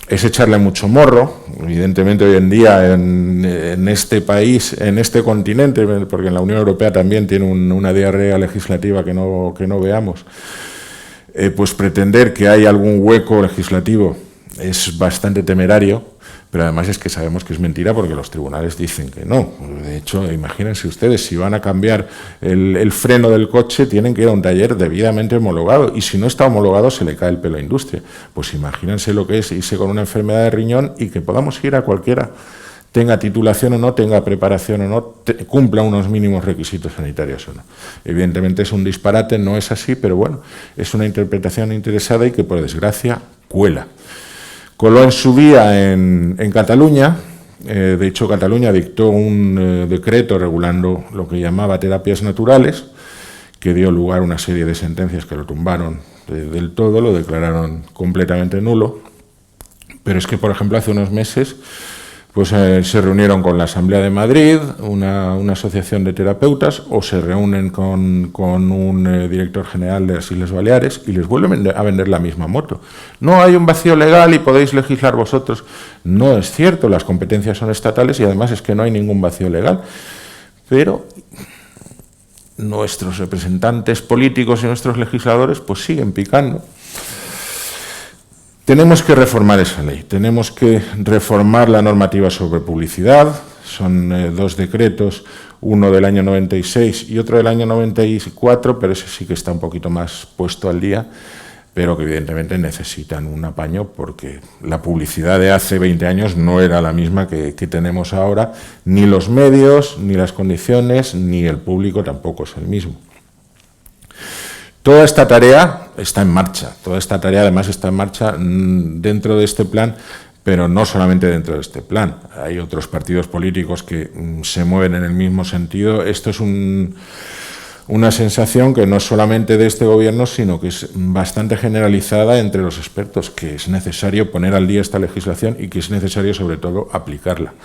es echarle mucho morro. Evidentemente hoy en día en este país, en este continente, porque en la Unión Europea también tiene una diarrea legislativa que no veamos, pues pretender que hay algún hueco legislativo es bastante temerario, pero además es que sabemos que es mentira porque los tribunales dicen que no. De hecho, imagínense ustedes, si van a cambiar el freno del coche, tienen que ir a un taller debidamente homologado, y si no está homologado se le cae el pelo a la industria. Pues imagínense lo que es irse con una enfermedad de riñón y que podamos ir a cualquiera, tenga titulación o no, tenga preparación o no, cumpla unos mínimos requisitos sanitarios o no. Evidentemente es un disparate, no es así, pero bueno, es una interpretación interesada y que por desgracia cuela. Coló en su día en Cataluña. De hecho, Cataluña dictó un decreto regulando lo que llamaba terapias naturales, que dio lugar a una serie de sentencias que lo tumbaron del todo, lo declararon completamente nulo. Pero es que, por ejemplo, hace unos meses pues se reunieron con la Asamblea de Madrid, una asociación de terapeutas, o se reúnen con un director general de las Islas Baleares y les vuelven a vender la misma moto. No hay un vacío legal y podéis legislar vosotros. No es cierto, las competencias son estatales y además es que no hay ningún vacío legal. Pero nuestros representantes políticos y nuestros legisladores pues siguen picando. Tenemos que reformar esa ley, tenemos que reformar la normativa sobre publicidad. Son dos decretos, uno del año 96 y otro del año 94, pero ese sí que está un poquito más puesto al día, pero que evidentemente necesitan un apaño porque la publicidad de hace 20 años no era la misma que tenemos ahora, ni los medios, ni las condiciones, ni el público tampoco es el mismo. Toda esta tarea está en marcha, toda esta tarea además está en marcha dentro de este plan, pero no solamente dentro de este plan. Hay otros partidos políticos que se mueven en el mismo sentido. Esto es una sensación que no es solamente de este gobierno, sino que es bastante generalizada entre los expertos, que es necesario poner al día esta legislación y que es necesario sobre todo aplicarla.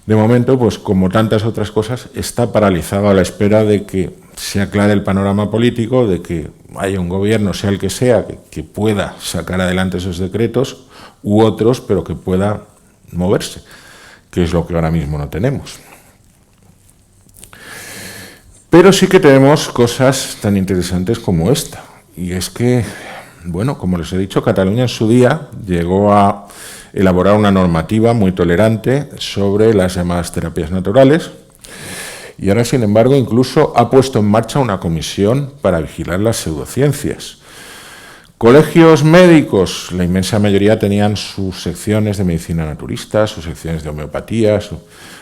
De momento, pues como tantas otras cosas, está paralizado a la espera de que se aclare el panorama político, de que haya un gobierno, sea el que sea, que pueda sacar adelante esos decretos u otros, pero que pueda moverse, que es lo que ahora mismo no tenemos. Pero sí que tenemos cosas tan interesantes como esta, y es que, bueno, como les he dicho, Cataluña en su día llegó a elaborar una normativa muy tolerante sobre las llamadas terapias naturales, y ahora, sin embargo, incluso ha puesto en marcha una comisión para vigilar las pseudociencias. Colegios médicos, la inmensa mayoría tenían sus secciones de medicina naturista, sus secciones de homeopatía.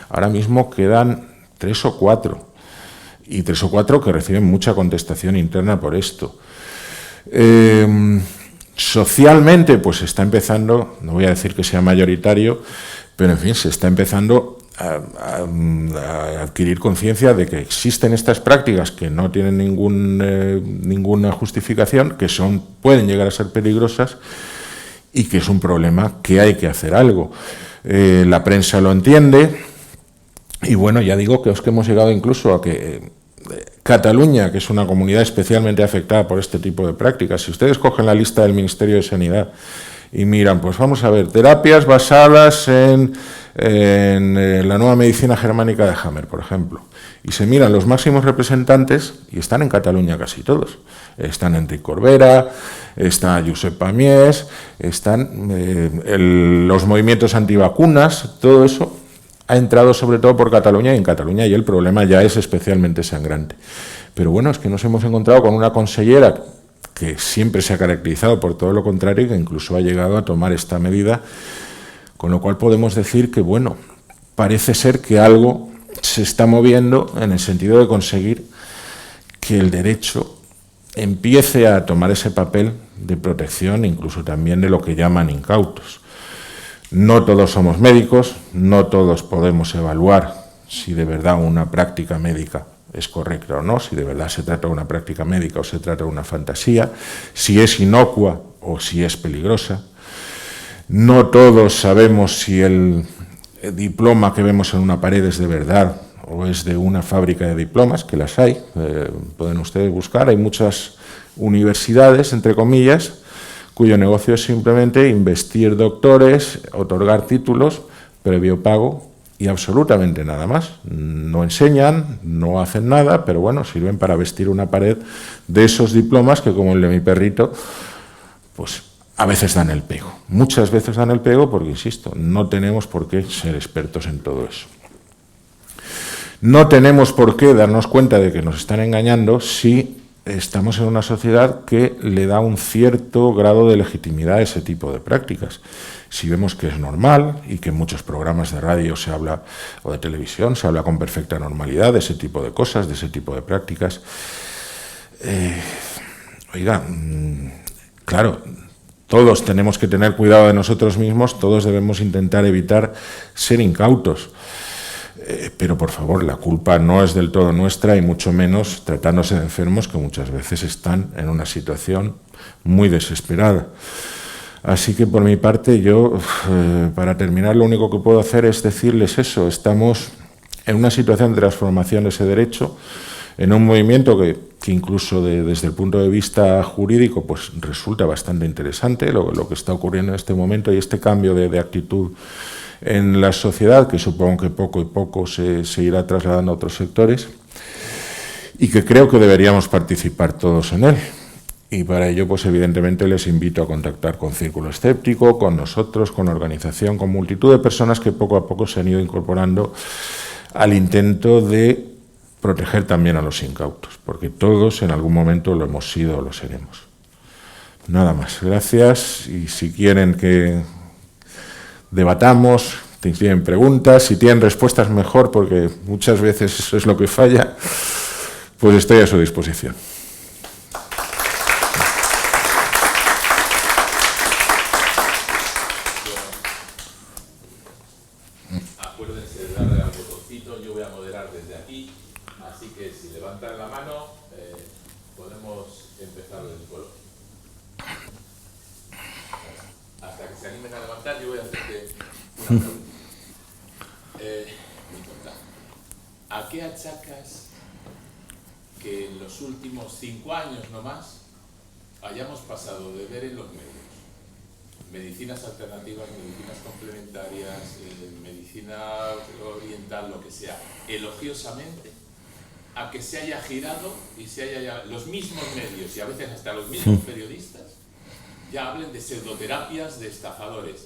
Ahora mismo quedan 3 o 4, y 3 o 4 que reciben mucha contestación interna por esto. Socialmente, pues se está empezando, no voy a decir que sea mayoritario, pero en fin, se está empezando a adquirir conciencia de que existen estas prácticas que no tienen ninguna justificación, que pueden llegar a ser peligrosas y que es un problema que hay que hacer algo. La prensa lo entiende y bueno, ya digo que hemos llegado incluso a que Cataluña, que es una comunidad especialmente afectada por este tipo de prácticas, si ustedes cogen la lista del Ministerio de Sanidad y miran, pues vamos a ver, terapias basadas en la nueva medicina germánica de Hammer, por ejemplo, y se miran los máximos representantes, y están en Cataluña casi todos. Están Enric Corbera, está Josep Pamiés, están los movimientos antivacunas, todo eso ha entrado sobre todo por Cataluña, y en Cataluña ya el problema ya es especialmente sangrante. Pero bueno, es que nos hemos encontrado con una consellera que siempre se ha caracterizado por todo lo contrario y que incluso ha llegado a tomar esta medida, con lo cual podemos decir que, bueno, parece ser que algo se está moviendo en el sentido de conseguir que el derecho empiece a tomar ese papel de protección, incluso también de lo que llaman incautos. No todos somos médicos, no todos podemos evaluar si de verdad una práctica médica es correcta o no, si de verdad se trata de una práctica médica o se trata de una fantasía, si es inocua o si es peligrosa. No todos sabemos si el diploma que vemos en una pared es de verdad o es de una fábrica de diplomas, que las hay, pueden ustedes buscar, hay muchas universidades, entre comillas, cuyo negocio es simplemente investir doctores, otorgar títulos, previo pago y absolutamente nada más. No enseñan, no hacen nada, pero bueno, sirven para vestir una pared de esos diplomas que, como el de mi perrito, pues a veces dan el pego. Muchas veces dan el pego porque, insisto, no tenemos por qué ser expertos en todo eso. No tenemos por qué darnos cuenta de que nos están engañando si estamos en una sociedad que le da un cierto grado de legitimidad a ese tipo de prácticas. Si vemos que es normal y que en muchos programas de radio se habla, o de televisión, se habla con perfecta normalidad de ese tipo de cosas, de ese tipo de prácticas. Claro, todos tenemos que tener cuidado de nosotros mismos, todos debemos intentar evitar ser incautos. Pero, por favor, la culpa no es del todo nuestra y mucho menos tratándose de enfermos que muchas veces están en una situación muy desesperada. Así que, por mi parte, yo, para terminar, lo único que puedo hacer es decirles eso. Estamos en una situación de transformación de ese derecho, en un movimiento que incluso desde el punto de vista jurídico pues resulta bastante interesante, lo que está ocurriendo en este momento y este cambio de actitud en la sociedad, que supongo que poco a poco se irá trasladando a otros sectores, y que creo que deberíamos participar todos en él. Y para ello, pues evidentemente les invito a contactar con Círculo Escéptico, con nosotros, con la organización, con multitud de personas que poco a poco se han ido incorporando al intento de proteger también a los incautos, porque todos en algún momento lo hemos sido o lo seremos. Nada más, gracias, y si quieren que debatamos, si tienen preguntas, si tienen respuestas mejor, porque muchas veces eso es lo que falla, pues estoy a su disposición. Acuérdense de darle al botoncito, yo voy a moderar desde aquí, así que si levantan la mano podemos empezar desde el hasta que se animen a levantar, yo voy a hacerte una pregunta. ¿A qué achacas que en los últimos 5 años no más hayamos pasado de ver en los medios medicinas alternativas, medicinas complementarias, medicina oriental, lo que sea, elogiosamente, a que se haya girado y se haya los mismos medios y a veces hasta los mismos periodistas ya hablen de pseudoterapias de estafadores?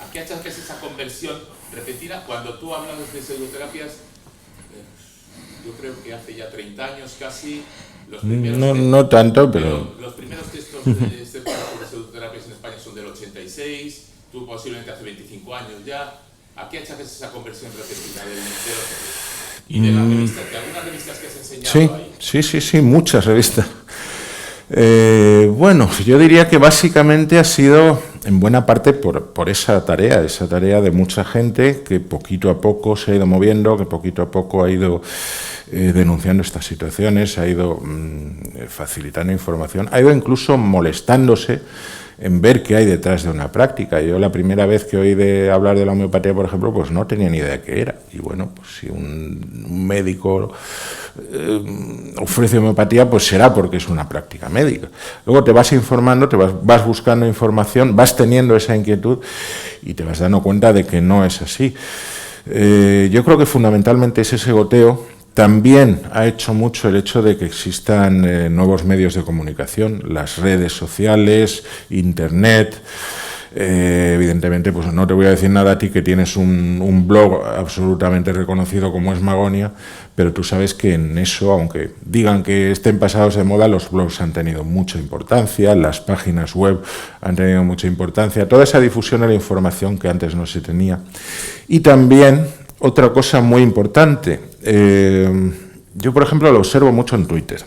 ¿A qué achacas esa conversión repentina cuando tú hablas de pseudoterapias? Yo creo que hace ya 30 años casi, los primeros no tanto, pero los primeros textos de pseudoterapias en España son del 86, tú posiblemente hace 25 años ya. ¿A qué achacas esa conversión repentina de los medios? Y de las revistas, de algunas revistas que has enseñado ahí. Sí, muchas revistas. Bueno, yo diría que básicamente ha sido en buena parte por esa tarea de mucha gente que poquito a poco se ha ido moviendo, que poquito a poco ha ido denunciando estas situaciones, ha ido facilitando información, ha ido incluso molestándose en ver qué hay detrás de una práctica. Yo la primera vez que oí hablar de la homeopatía, por ejemplo, pues no tenía ni idea de qué era. Y bueno, pues si un médico ofrece homeopatía, pues será porque es una práctica médica. Luego te vas informando, vas buscando información, vas teniendo esa inquietud y te vas dando cuenta de que no es así. Yo creo que fundamentalmente es ese goteo. También ha hecho mucho el hecho de que existan nuevos medios de comunicación, las redes sociales, Internet. Evidentemente, pues no te voy a decir nada a ti que tienes un blog absolutamente reconocido como es Magonia, pero tú sabes que en eso, aunque digan que estén pasados de moda, los blogs han tenido mucha importancia, las páginas web han tenido mucha importancia, toda esa difusión de la información que antes no se tenía. Y también otra cosa muy importante, yo por ejemplo lo observo mucho en Twitter,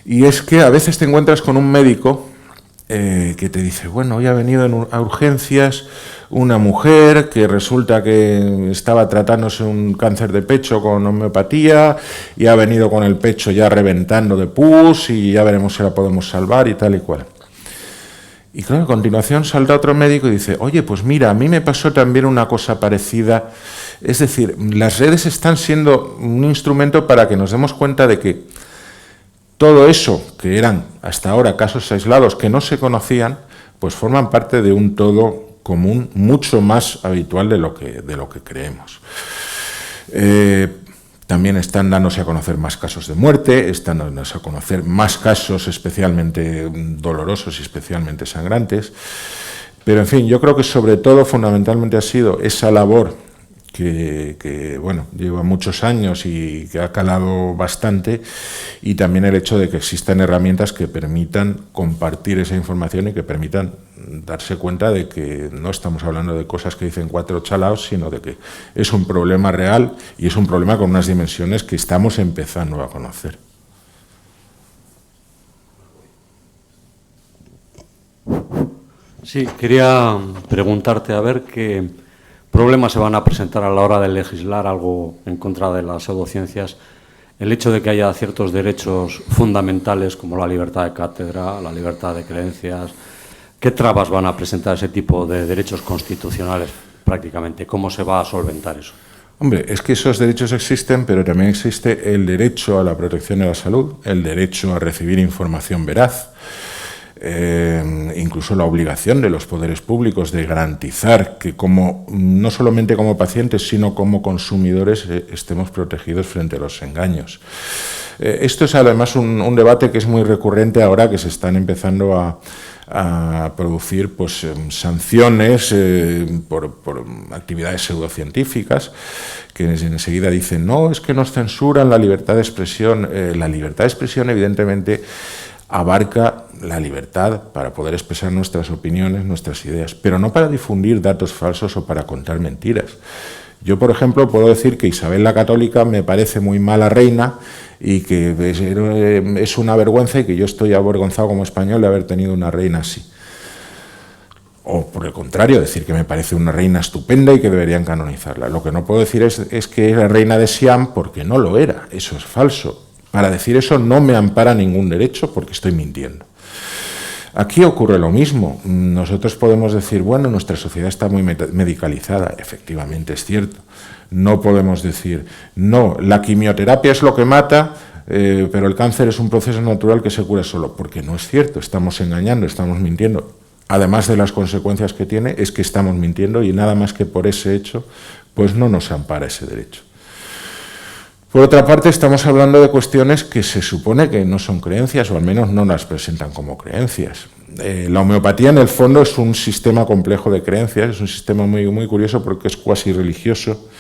y es que a veces te encuentras con un médico que te dice, bueno, hoy ha venido a urgencias una mujer que resulta que estaba tratándose un cáncer de pecho con homeopatía y ha venido con el pecho ya reventando de pus y ya veremos si la podemos salvar y tal y cual. Y claro, a continuación salta otro médico y dice, oye, pues mira, a mí me pasó también una cosa parecida. Es decir, las redes están siendo un instrumento para que nos demos cuenta de que todo eso, que eran hasta ahora casos aislados que no se conocían, pues forman parte de un todo común mucho más habitual de lo que creemos. También están dándose a conocer más casos de muerte, están dándose a conocer más casos especialmente dolorosos y especialmente sangrantes. Pero, en fin, yo creo que sobre todo, fundamentalmente, ha sido esa labor que bueno, lleva muchos años y que ha calado bastante, y también el hecho de que existan herramientas que permitan compartir esa información y que permitan darse cuenta de que no estamos hablando de cosas que dicen cuatro chalaos, sino de que es un problema real y es un problema con unas dimensiones que estamos empezando a conocer. Sí, quería preguntarte a ver qué problemas se van a presentar a la hora de legislar algo en contra de las pseudociencias. El hecho de que haya ciertos derechos fundamentales como la libertad de cátedra, la libertad de creencias, ¿qué trabas van a presentar ese tipo de derechos constitucionales prácticamente? ¿Cómo se va a solventar eso? Hombre, es que esos derechos existen, pero también existe el derecho a la protección de la salud, el derecho a recibir información veraz, incluso la obligación de los poderes públicos de garantizar que no solamente como pacientes, sino como consumidores estemos protegidos frente a los engaños. Esto es además un debate que es muy recurrente ahora, que se están empezando a producir pues, sanciones por actividades pseudocientíficas, que enseguida dicen, no, es que nos censuran la libertad de expresión. La libertad de expresión, evidentemente, abarca la libertad para poder expresar nuestras opiniones, nuestras ideas, pero no para difundir datos falsos o para contar mentiras. Yo, por ejemplo, puedo decir que Isabel la Católica me parece muy mala reina y que es una vergüenza y que yo estoy avergonzado como español de haber tenido una reina así. O, por el contrario, decir que me parece una reina estupenda y que deberían canonizarla. Lo que no puedo decir es que era reina de Siam, porque no lo era. Eso es falso. Para decir eso no me ampara ningún derecho porque estoy mintiendo. Aquí ocurre lo mismo. Nosotros podemos decir, bueno, nuestra sociedad está muy medicalizada. Efectivamente, es cierto. No podemos decir, no, la quimioterapia es lo que mata, pero el cáncer es un proceso natural que se cura solo. Porque no es cierto, estamos engañando, estamos mintiendo. Además de las consecuencias que tiene, es que estamos mintiendo y nada más que por ese hecho, pues no nos ampara ese derecho. Por otra parte, estamos hablando de cuestiones que se supone que no son creencias, o al menos no las presentan como creencias. La homeopatía, en el fondo, es un sistema complejo de creencias, es un sistema muy, muy curioso porque es cuasi religioso.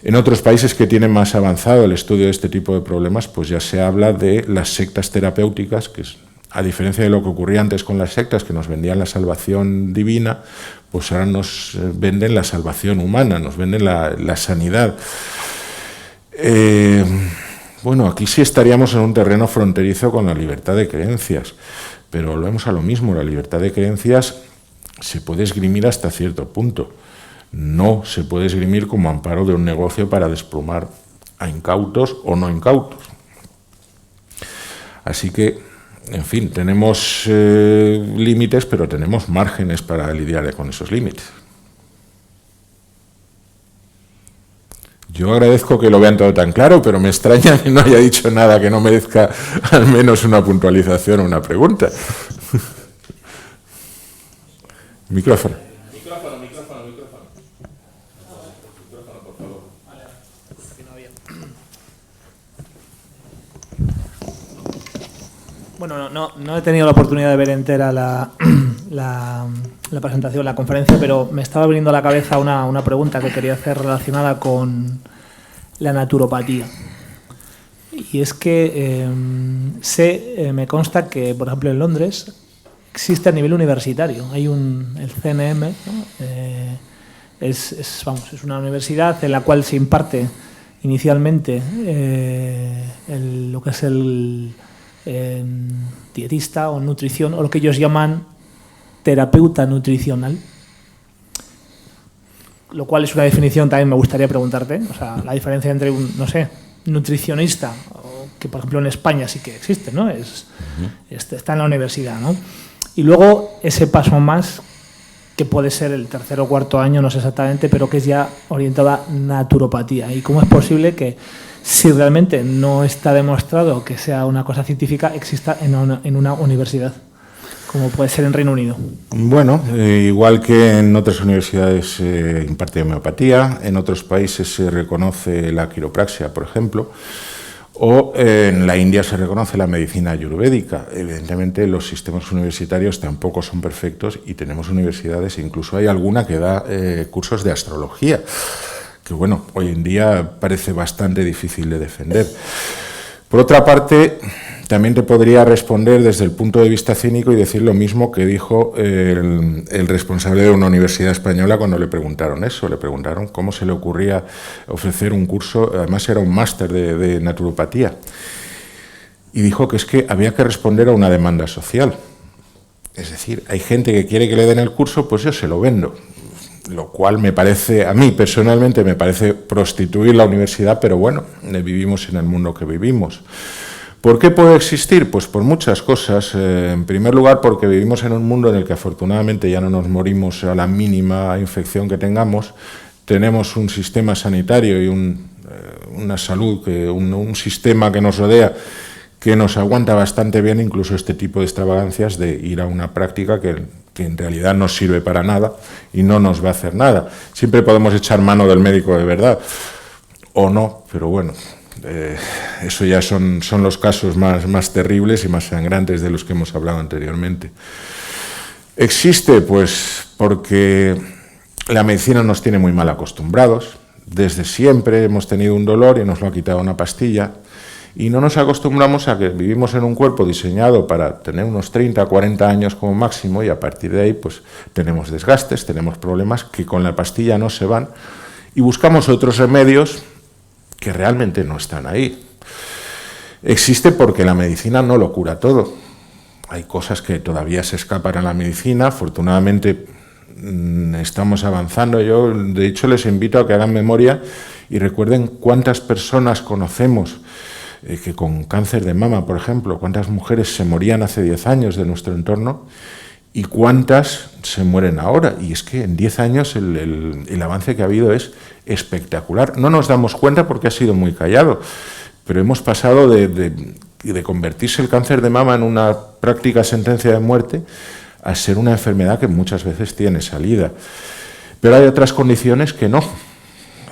En otros países que tienen más avanzado el estudio de este tipo de problemas, pues ya se habla de las sectas terapéuticas, que es, a diferencia de lo que ocurría antes con las sectas, que nos vendían la salvación divina, pues ahora nos venden la salvación humana, nos venden la sanidad. Bueno, aquí sí estaríamos en un terreno fronterizo con la libertad de creencias, pero volvemos a lo mismo, la libertad de creencias se puede esgrimir hasta cierto punto, no se puede esgrimir como amparo de un negocio para desplumar a incautos o no incautos. Así que, en fin, tenemos límites, pero tenemos márgenes para lidiar con esos límites. Yo agradezco que lo vean todo tan claro, pero me extraña que no haya dicho nada que no merezca al menos una puntualización o una pregunta. Micrófono. Micrófono, por favor. Bueno, no he tenido la oportunidad de ver entera la presentación, la conferencia, pero me estaba viniendo a la cabeza una pregunta que quería hacer relacionada con la naturopatía. Y es que me consta que, por ejemplo, en Londres existe a nivel universitario. Hay el CNM, ¿no? Es una universidad en la cual se imparte inicialmente lo que es el dietista o nutrición, o lo que ellos llaman terapeuta nutricional, lo cual es una definición también me gustaría preguntarte, o sea, la diferencia entre un, no sé, nutricionista, que por ejemplo en España sí que existe, ¿no? Está en la universidad, ¿no? Y luego ese paso más que puede ser el tercer o cuarto año, no sé exactamente, pero que es ya orientada a naturopatía. ¿Y cómo es posible que, si realmente no está demostrado que sea una cosa científica, exista en una universidad, como puede ser en Reino Unido? Bueno, igual que en otras universidades se imparte homeopatía, en otros países se reconoce la quiropraxia, por ejemplo, o en la India se reconoce la medicina ayurvédica. Evidentemente los sistemas universitarios tampoco son perfectos y tenemos universidades, incluso hay alguna que da cursos de astrología, que bueno, hoy en día parece bastante difícil de defender. Por otra parte, también te podría responder desde el punto de vista cínico y decir lo mismo que dijo el responsable de una universidad española cuando le preguntaron eso. Le preguntaron cómo se le ocurría ofrecer un curso, además era un máster de naturopatía. Y dijo que es que había que responder a una demanda social. Es decir, hay gente que quiere que le den el curso, pues yo se lo vendo. Lo cual me parece, a mí personalmente me parece prostituir la universidad, pero bueno, vivimos en el mundo que vivimos. ¿Por qué puede existir? Pues por muchas cosas. En primer lugar, porque vivimos en un mundo en el que afortunadamente ya no nos morimos a la mínima infección que tengamos. Tenemos un sistema sanitario y una salud, un sistema que nos rodea que nos aguanta bastante bien incluso este tipo de extravagancias de ir a una práctica que en realidad no sirve para nada y no nos va a hacer nada. Siempre podemos echar mano del médico de verdad, o no, pero bueno. Eso ya son los casos más terribles y más sangrantes de los que hemos hablado anteriormente. Existe, pues, porque la medicina nos tiene muy mal acostumbrados. Desde siempre hemos tenido un dolor y nos lo ha quitado una pastilla. Y no nos acostumbramos a que vivimos en un cuerpo diseñado para tener unos 30, 40 años como máximo y a partir de ahí, pues, tenemos desgastes, tenemos problemas que con la pastilla no se van y buscamos otros remedios que realmente no están ahí. Existe porque la medicina no lo cura todo. Hay cosas que todavía se escapan a la medicina. Afortunadamente estamos avanzando. Yo, de hecho, les invito a que hagan memoria y recuerden cuántas personas conocemos que con cáncer de mama, por ejemplo, cuántas mujeres se morían hace 10 años de nuestro entorno y cuántas se mueren ahora. Y es que en 10 años el avance que ha habido es espectacular. No nos damos cuenta porque ha sido muy callado, pero hemos pasado de convertirse el cáncer de mama en una práctica sentencia de muerte a ser una enfermedad que muchas veces tiene salida. Pero hay otras condiciones que no.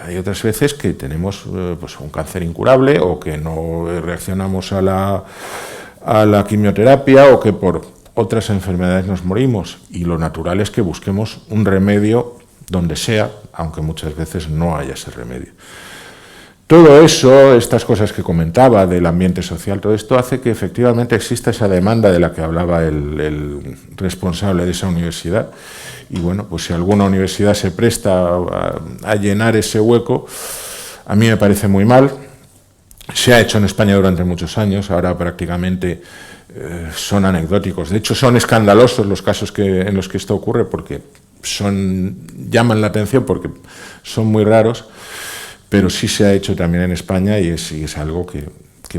Hay otras veces que tenemos pues un cáncer incurable o que no reaccionamos a la quimioterapia o que por otras enfermedades nos morimos. Y lo natural es que busquemos un remedio donde sea, aunque muchas veces no haya ese remedio. Todo eso, estas cosas que comentaba del ambiente social, todo esto hace que efectivamente exista esa demanda de la que hablaba el responsable de esa universidad. Y bueno, pues si alguna universidad se presta a llenar ese hueco, a mí me parece muy mal. Se ha hecho en España durante muchos años, ahora prácticamente son anecdóticos. De hecho, son escandalosos los casos en los que esto ocurre porque llaman la atención porque son muy raros, pero sí se ha hecho también en España y es algo que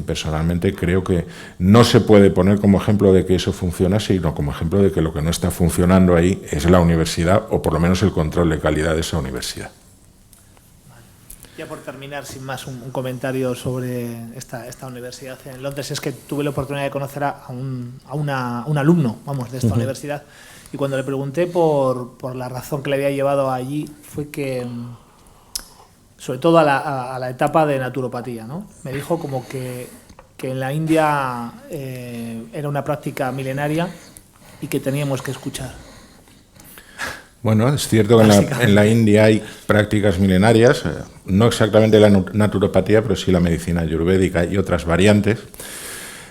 personalmente creo que no se puede poner como ejemplo de que eso funciona, sino como ejemplo de que lo que no está funcionando ahí es la universidad o por lo menos el control de calidad de esa universidad. Ya por terminar, sin más, un comentario sobre esta universidad en Londres. Es que tuve la oportunidad de conocer a un alumno, de esta universidad, y cuando le pregunté por la razón que le había llevado allí, fue que, sobre todo a la etapa de naturopatía, ¿no? Me dijo como que en la India era una práctica milenaria y que teníamos que escuchar. Bueno, es cierto que en la India hay prácticas milenarias, no exactamente la naturopatía, pero sí la medicina ayurvédica y otras variantes.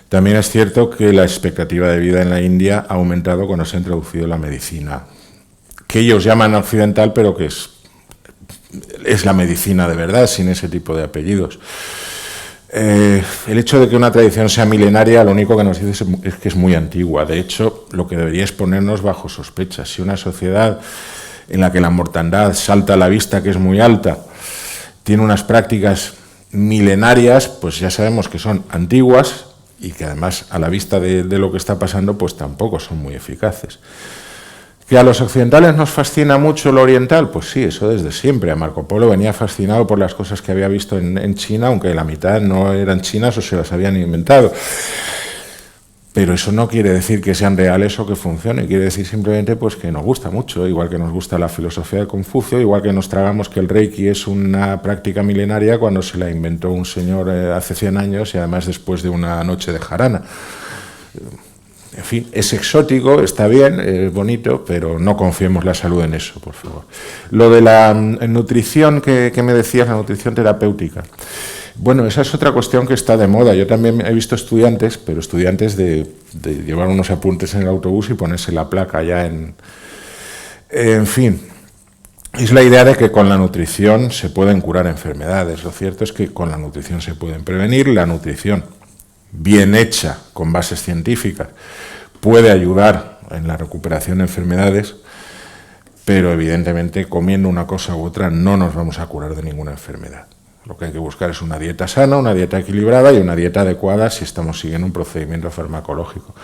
También es cierto que la expectativa de vida en la India ha aumentado cuando se ha introducido la medicina, que ellos llaman occidental, pero que es la medicina de verdad, sin ese tipo de apellidos. El hecho de que una tradición sea milenaria, lo único que nos dice es que es muy antigua. De hecho, lo que debería es ponernos bajo sospecha. Si una sociedad en la que la mortandad salta a la vista, que es muy alta, tiene unas prácticas milenarias, pues ya sabemos que son antiguas y que además a la vista de lo que está pasando, pues tampoco son muy eficaces. ¿Que a los occidentales nos fascina mucho lo oriental? Pues sí, eso desde siempre. A Marco Polo venía fascinado por las cosas que había visto en China, aunque la mitad no eran chinas o se las habían inventado. Pero eso no quiere decir que sean reales o que funcionen, quiere decir simplemente pues, que nos gusta mucho, igual que nos gusta la filosofía de Confucio, igual que nos tragamos que el Reiki es una práctica milenaria cuando se la inventó un señor hace 100 años y además después de una noche de jarana. En fin, es exótico, está bien, es bonito, pero no confiemos la salud en eso, por favor. Lo de la nutrición que me decías, la nutrición terapéutica. Bueno, esa es otra cuestión que está de moda. Yo también he visto estudiantes, pero estudiantes de llevar unos apuntes en el autobús y ponerse la placa ya en fin. Es la idea de que con la nutrición se pueden curar enfermedades. Lo cierto es que con la nutrición se pueden prevenir. La nutrición bien hecha, con bases científicas, puede ayudar en la recuperación de enfermedades, pero evidentemente comiendo una cosa u otra no nos vamos a curar de ninguna enfermedad. Lo que hay que buscar es una dieta sana, una dieta equilibrada y una dieta adecuada si estamos siguiendo un procedimiento farmacológico.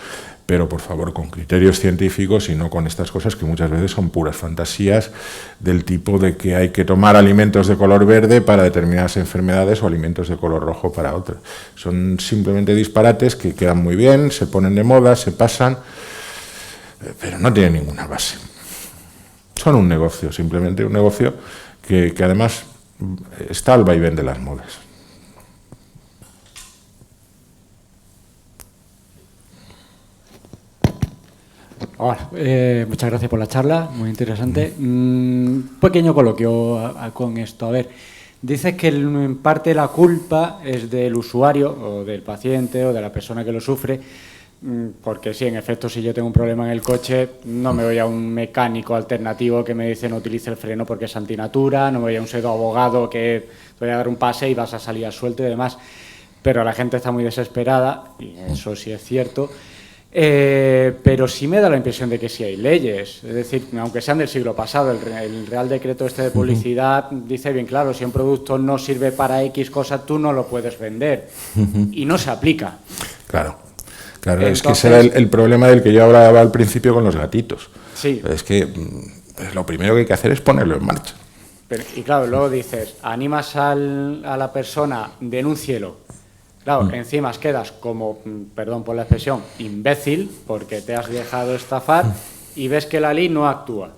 Pero, por favor, con criterios científicos y no con estas cosas que muchas veces son puras fantasías del tipo de que hay que tomar alimentos de color verde para determinadas enfermedades o alimentos de color rojo para otras. Son simplemente disparates que quedan muy bien, se ponen de moda, se pasan, pero no tienen ninguna base. Son un negocio, simplemente un negocio que además está al vaivén de las modas. Hola, muchas gracias por la charla, muy interesante. Un pequeño coloquio con esto. A ver, dices que en parte la culpa es del usuario o del paciente o de la persona que lo sufre, porque sí, en efecto, si yo tengo un problema en el coche, no me voy a un mecánico alternativo que me dice no utilice el freno porque es antinatura, no me voy a un pseudo abogado que te voy a dar un pase y vas a salir a suelto y demás. Pero la gente está muy desesperada, y eso sí es cierto. Pero sí me da la impresión de que sí hay leyes, es decir, aunque sean del siglo pasado, el Real Decreto este de publicidad dice bien claro, si un producto no sirve para X cosa, tú no lo puedes vender, y no se aplica. Claro, entonces, es que ese era el problema del que yo hablaba al principio con los gatitos. Sí. Es que lo primero que hay que hacer es ponerlo en marcha. Y claro, luego dices, animas a la persona, denúncielo. Claro, encima quedas como, perdón por la expresión, imbécil, porque te has dejado estafar y ves que la ley no actúa.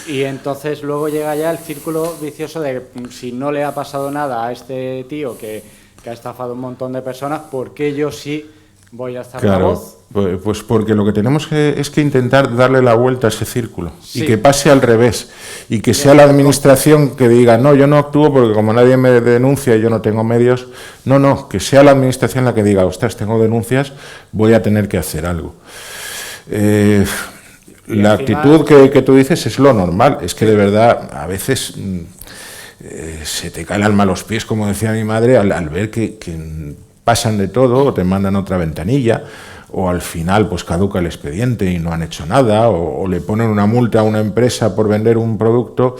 Y entonces luego llega ya el círculo vicioso de si no le ha pasado nada a este tío que ha estafado un montón de personas, ¿por qué yo sí voy a alzar la voz? Pues porque lo que tenemos es que intentar darle la vuelta a ese círculo, sí, y que pase al revés, y que sea la administración que diga, no, yo no actúo porque como nadie me denuncia y yo no tengo medios, no, que sea la administración la que diga, ostras, tengo denuncias, voy a tener que hacer algo. La actitud que tú dices es lo normal, es que de verdad a veces se te cae el alma a los pies, como decía mi madre, al ver que pasan de todo o te mandan otra ventanilla, o al final pues caduca el expediente y no han hecho nada, o le ponen una multa a una empresa por vender un producto.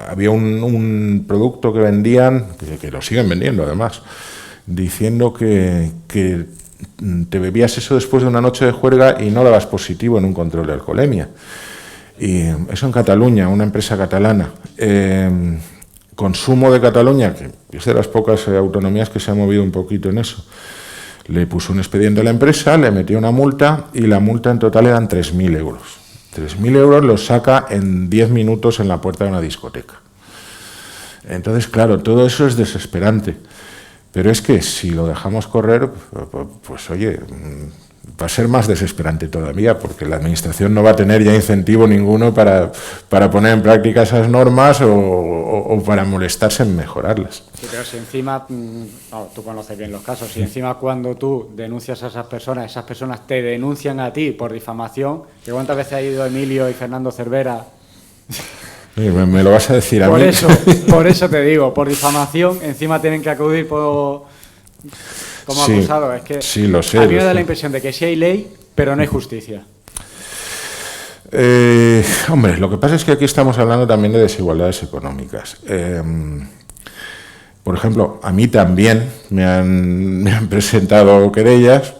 Había un producto que vendían, que lo siguen vendiendo además, diciendo que te bebías eso después de una noche de juerga y no dabas positivo en un control de alcoholemia. Y eso en Cataluña, una empresa catalana. Consumo de Cataluña, que es de las pocas autonomías que se ha movido un poquito en eso, le puso un expediente a la empresa, le metió una multa y la multa en total eran 3.000 euros. 3.000 euros los saca en 10 minutos en la puerta de una discoteca. Entonces, claro, todo eso es desesperante. Pero es que si lo dejamos correr, pues oye, va a ser más desesperante todavía, porque la administración no va a tener ya incentivo ninguno para poner en práctica esas normas o para molestarse en mejorarlas. Sí, pero si encima, tú conoces bien los casos, si encima cuando tú denuncias a esas personas te denuncian a ti por difamación, ¿que cuántas veces ha ido Emilio y Fernando Cervera? Me lo vas a decir a mí. Por eso te digo, por difamación, encima tienen que acudir como acusado. Es que sí, lo sé, a mí me da la impresión de que sí hay ley, pero no hay justicia. Hombre, lo que pasa es que aquí estamos hablando también de desigualdades económicas. Por ejemplo, a mí también me han presentado querellas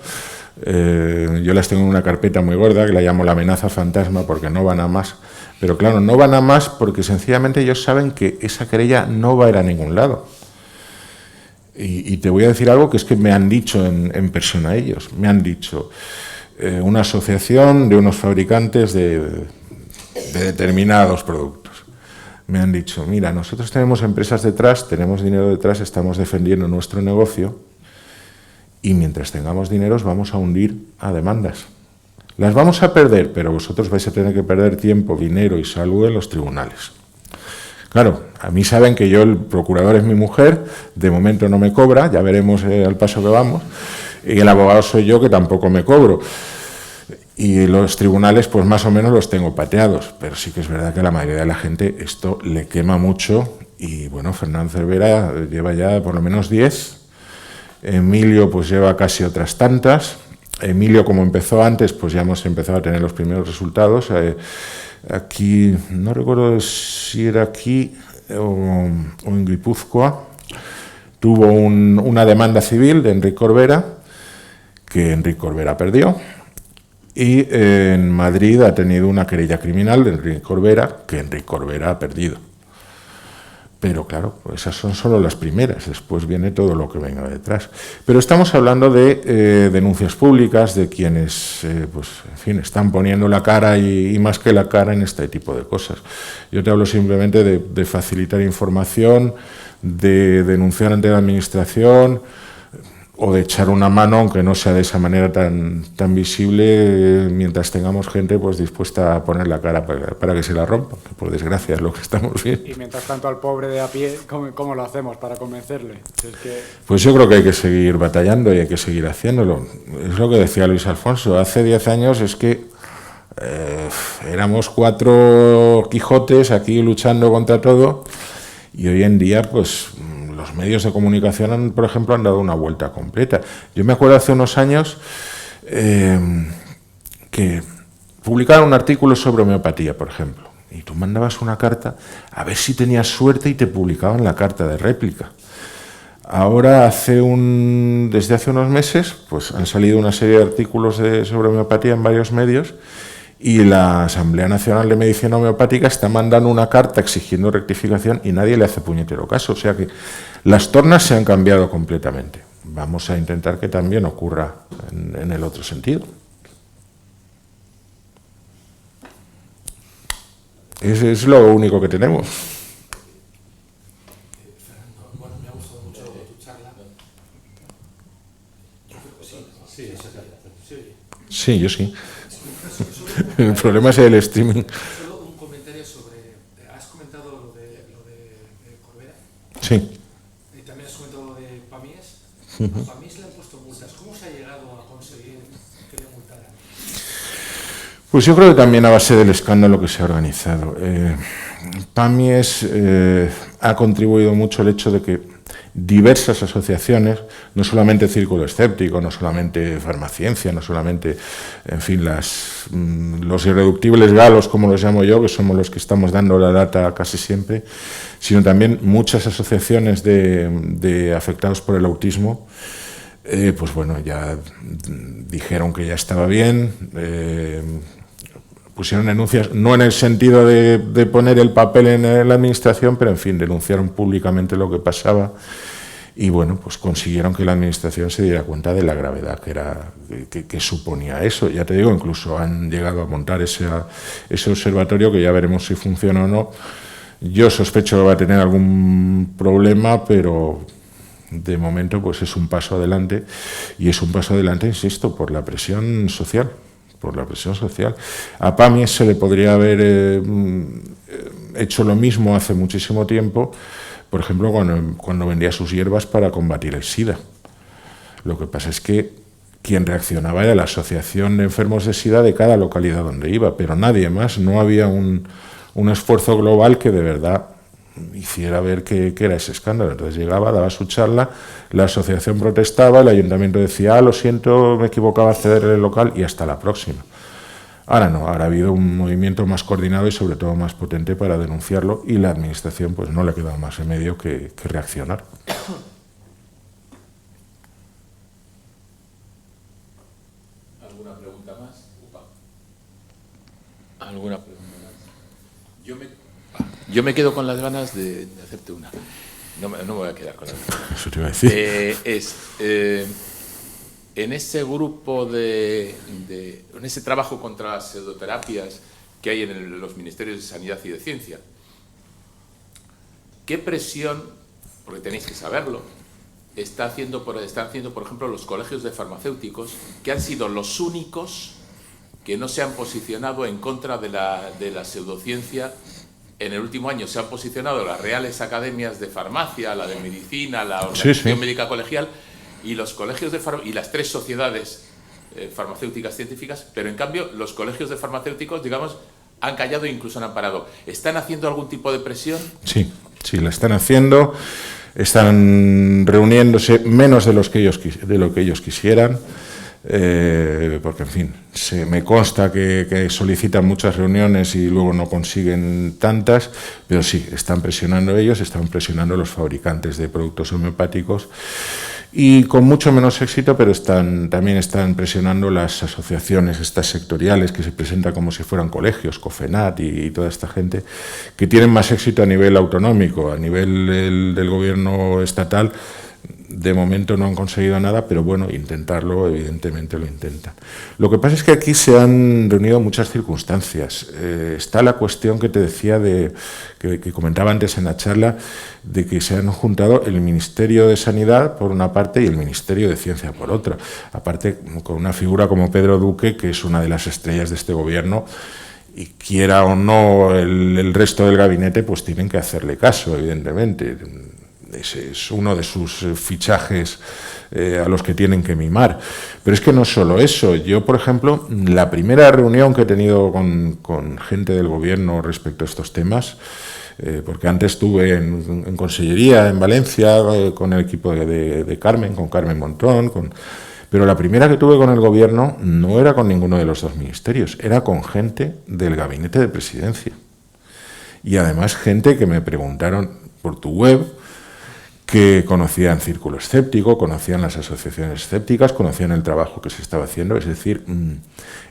Yo las tengo en una carpeta muy gorda que la llamo la amenaza fantasma porque no van a más. Pero claro, no van a más porque sencillamente ellos saben que esa querella no va a ir a ningún lado. Y te voy a decir algo que es que me han dicho en persona ellos. Me han dicho una asociación de unos fabricantes de determinados productos. Me han dicho, mira, nosotros tenemos empresas detrás, tenemos dinero detrás, estamos defendiendo nuestro negocio y mientras tengamos dinero os vamos a hundir a demandas. Las vamos a perder, pero vosotros vais a tener que perder tiempo, dinero y salud en los tribunales. Claro, a mí saben que yo, el procurador es mi mujer, de momento no me cobra, ya veremos al paso que vamos, y el abogado soy yo, que tampoco me cobro. Y los tribunales, pues más o menos los tengo pateados, pero sí que es verdad que a la mayoría de la gente esto le quema mucho, y bueno, Fernán Cervera lleva ya por lo menos 10, Emilio pues lleva casi otras tantas. Emilio, como empezó antes, pues ya hemos empezado a tener los primeros resultados. Aquí, no recuerdo si era aquí o en Guipúzcoa, tuvo una demanda civil de Enric Corbera, que Enric Corbera perdió, y en Madrid ha tenido una querella criminal de Enric Corbera, que Enric Corbera ha perdido. Pero claro, esas son solo las primeras, después viene todo lo que venga detrás. Pero estamos hablando de denuncias públicas, de quienes, pues, en fin, están poniendo la cara y más que la cara en este tipo de cosas. Yo te hablo simplemente de facilitar información, de denunciar ante la administración o de echar una mano, aunque no sea de esa manera tan visible, mientras tengamos gente pues dispuesta a poner la cara para que se la rompa, que por desgracia es lo que estamos viendo. Y mientras tanto al pobre de a pie, ¿cómo lo hacemos para convencerle? Pues yo creo que hay que seguir batallando y hay que seguir haciéndolo. Es lo que decía Luis Alfonso, hace 10 años es que éramos 4 Quijotes aquí luchando contra todo, y hoy en día pues los medios de comunicación, por ejemplo, han dado una vuelta completa. Yo me acuerdo hace unos años que publicaron un artículo sobre homeopatía, por ejemplo, y tú mandabas una carta a ver si tenías suerte y te publicaban la carta de réplica. Ahora, desde hace unos meses, pues han salido una serie de artículos sobre homeopatía en varios medios, y la Asamblea Nacional de Medicina Homeopática está mandando una carta exigiendo rectificación y nadie le hace puñetero caso. O sea que las tornas se han cambiado completamente. Vamos a intentar que también ocurra en el otro sentido. Ese es lo único que tenemos. Bueno, me ha gustado mucho tu charla. Sí, yo sí. El problema es el streaming. Solo un comentario sobre... Has comentado lo de Corbera. Sí. Y también has comentado lo de Pamies. A Pamies le han puesto multas. ¿Cómo se ha llegado a conseguir que le multaran? Pues yo creo que también a base del escándalo que se ha organizado. Pamies ha contribuido mucho el hecho de que diversas asociaciones, no solamente Círculo Escéptico, no solamente Farmaciencia, no solamente, en fin, los irreductibles galos, como los llamo yo, que somos los que estamos dando la data casi siempre, sino también muchas asociaciones de afectados por el autismo, pues bueno, ya dijeron que ya estaba bien, pusieron denuncias, no en el sentido de poner el papel en la administración, pero en fin, denunciaron públicamente lo que pasaba y bueno, pues consiguieron que la administración se diera cuenta de la gravedad que suponía eso. Ya te digo, incluso han llegado a montar ese observatorio que ya veremos si funciona o no. Yo sospecho que va a tener algún problema, pero de momento pues es un paso adelante, y es un paso adelante, insisto, por la presión social. A Pamies se le podría haber hecho lo mismo hace muchísimo tiempo, por ejemplo, cuando vendía sus hierbas para combatir el SIDA. Lo que pasa es que quien reaccionaba era la Asociación de Enfermos de SIDA de cada localidad donde iba, pero nadie más. No había un esfuerzo global que de verdad hiciera ver qué era ese escándalo. Entonces llegaba, daba su charla, la asociación protestaba, el ayuntamiento decía, lo siento, me equivocaba a ceder el local y hasta la próxima. Ahora no, ahora ha habido un movimiento más coordinado y sobre todo más potente para denunciarlo, y la administración pues no le ha quedado más remedio que reaccionar. ¿Alguna pregunta más? ¿Alguna pregunta más? Yo me quedo con las ganas de hacerte una. No me voy a quedar con las ganas. Eso te iba a decir. En ese grupo en ese trabajo contra las pseudoterapias que hay en los ministerios de Sanidad y de Ciencia, ¿qué presión, porque tenéis que saberlo, están haciendo, por ejemplo, los colegios de farmacéuticos, que han sido los únicos que no se han posicionado en contra de la pseudociencia? En el último año se han posicionado las reales academias de farmacia, la de medicina, la Organización Médica Colegial y los colegios y las 3 sociedades farmacéuticas científicas, pero en cambio los colegios de farmacéuticos, digamos, han callado e incluso han parado. ¿Están haciendo algún tipo de presión? Sí, la están haciendo. Están reuniéndose menos de lo que ellos quisieran. Porque, en fin, me consta que solicitan muchas reuniones y luego no consiguen tantas, pero sí, están presionando ellos, están presionando los fabricantes de productos homeopáticos y con mucho menos éxito, pero también están presionando las asociaciones estas sectoriales que se presentan como si fueran colegios, COFENAT y toda esta gente, que tienen más éxito a nivel autonómico, a nivel del gobierno estatal. De momento no han conseguido nada, pero bueno, intentarlo, evidentemente lo intentan. Lo que pasa es que aquí se han reunido muchas circunstancias. Está la cuestión que te decía, que comentaba antes en la charla, de que se han juntado el Ministerio de Sanidad por una parte y el Ministerio de Ciencia por otra. Aparte, con una figura como Pedro Duque, que es una de las estrellas de este gobierno, y quiera o no el resto del gabinete, pues tienen que hacerle caso, evidentemente. Ese es uno de sus fichajes a los que tienen que mimar. Pero es que no solo eso. Yo, por ejemplo, la primera reunión que he tenido con gente del gobierno respecto a estos temas, porque antes estuve en Consellería en Valencia con el equipo de Carmen, con Carmen Montón, pero la primera que tuve con el gobierno no era con ninguno de los 2 ministerios, era con gente del gabinete de presidencia. Y además gente que me preguntaron por tu web, que conocían Círculo Escéptico, conocían las asociaciones escépticas, conocían el trabajo que se estaba haciendo. Es decir,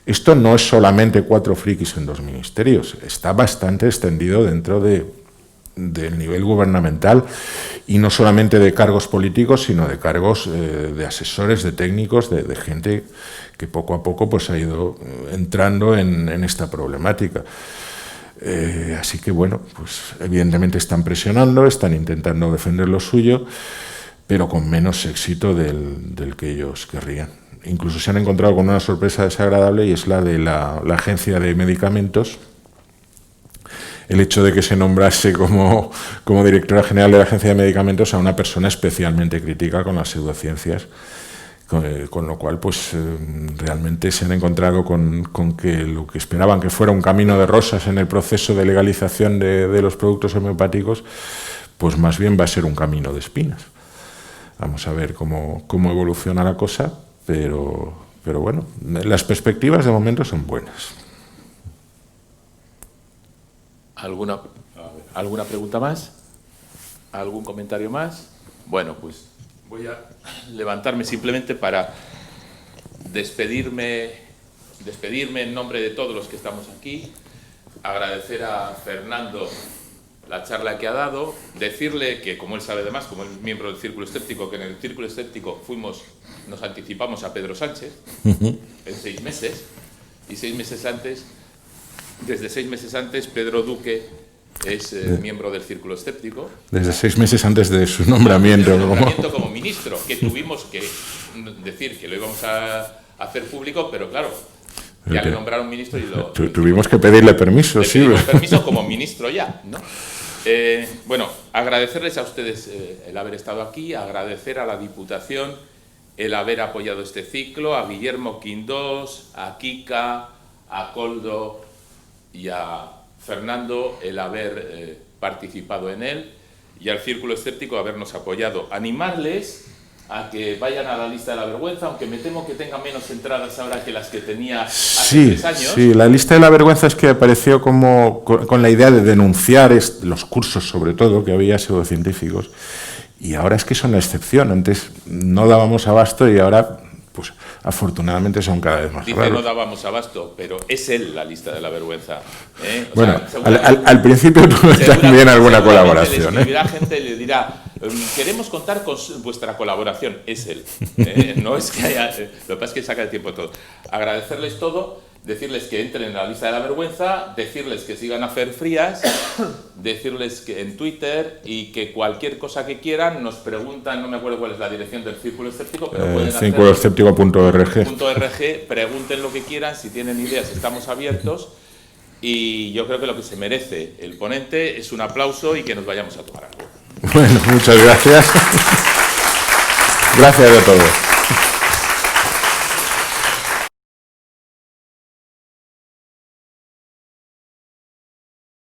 esto no es solamente 4 frikis en 2 ministerios, está bastante extendido dentro del nivel gubernamental, y no solamente de cargos políticos, sino de cargos de asesores, de técnicos, de gente que poco a poco pues ha ido entrando en esta problemática. Así que bueno, pues evidentemente están presionando, están intentando defender lo suyo, pero con menos éxito del que ellos querrían. Incluso se han encontrado con una sorpresa desagradable, y es la de la Agencia de Medicamentos. El hecho de que se nombrase como directora general de la Agencia de Medicamentos a una persona especialmente crítica con las pseudociencias, con lo cual pues realmente se han encontrado con que lo que esperaban que fuera un camino de rosas en el proceso de legalización de los productos homeopáticos, pues más bien va a ser un camino de espinas. Vamos a ver cómo evoluciona la cosa, pero bueno, las perspectivas de momento son buenas. ¿Alguna pregunta más? ¿Algún comentario más? Bueno, pues voy a levantarme simplemente para despedirme en nombre de todos los que estamos aquí, agradecer a Fernando la charla que ha dado, decirle que, como él sabe además, como es miembro del Círculo Escéptico, que en el Círculo Escéptico nos anticipamos a Pedro Sánchez en 6 meses, y 6 meses antes, desde 6 meses antes, Pedro Duque es miembro del Círculo Escéptico. Desde 6 meses antes de su nombramiento. Como ministro, que tuvimos que decir que lo íbamos a hacer público, pero claro, ya le nombraron ministro y tuvimos que pedirle permiso, sí. Pedimos permiso como ministro ya, ¿no? Bueno, agradecerles a ustedes el haber estado aquí, agradecer a la Diputación el haber apoyado este ciclo, a Guillermo Quindós, a Kika, a Koldo y a Fernando el haber participado en él, y al Círculo Escéptico habernos apoyado. Animarles a que vayan a la lista de la vergüenza, aunque me temo que tenga menos entradas ahora que las que tenía hace 3 años. Sí, la lista de la vergüenza es que apareció como con la idea de denunciar los cursos, sobre todo, que había pseudocientíficos, y ahora es que son la excepción. Antes no dábamos abasto y ahora pues afortunadamente son cada vez más Dice, raros. no dábamos abasto, pero es él la lista de la vergüenza. O Bueno, sea, al principio tuve también alguna seguramente colaboración. Le escribirá gente y le dirá, queremos contar con vuestra colaboración. Es él. No es que haya... Lo que pasa es que saca el tiempo todo. Agradecerles todo, decirles que entren en la lista de la vergüenza, decirles que sigan a Fer Frías, decirles que en Twitter y que cualquier cosa que quieran nos preguntan, no me acuerdo cuál es la dirección del Círculo Escéptico, pero pueden hacer círculoescéptico.org. pregunten lo que quieran, si tienen ideas estamos abiertos, y yo creo que lo que se merece el ponente es un aplauso y que nos vayamos a tomar algo. Bueno, muchas gracias. Gracias a todos.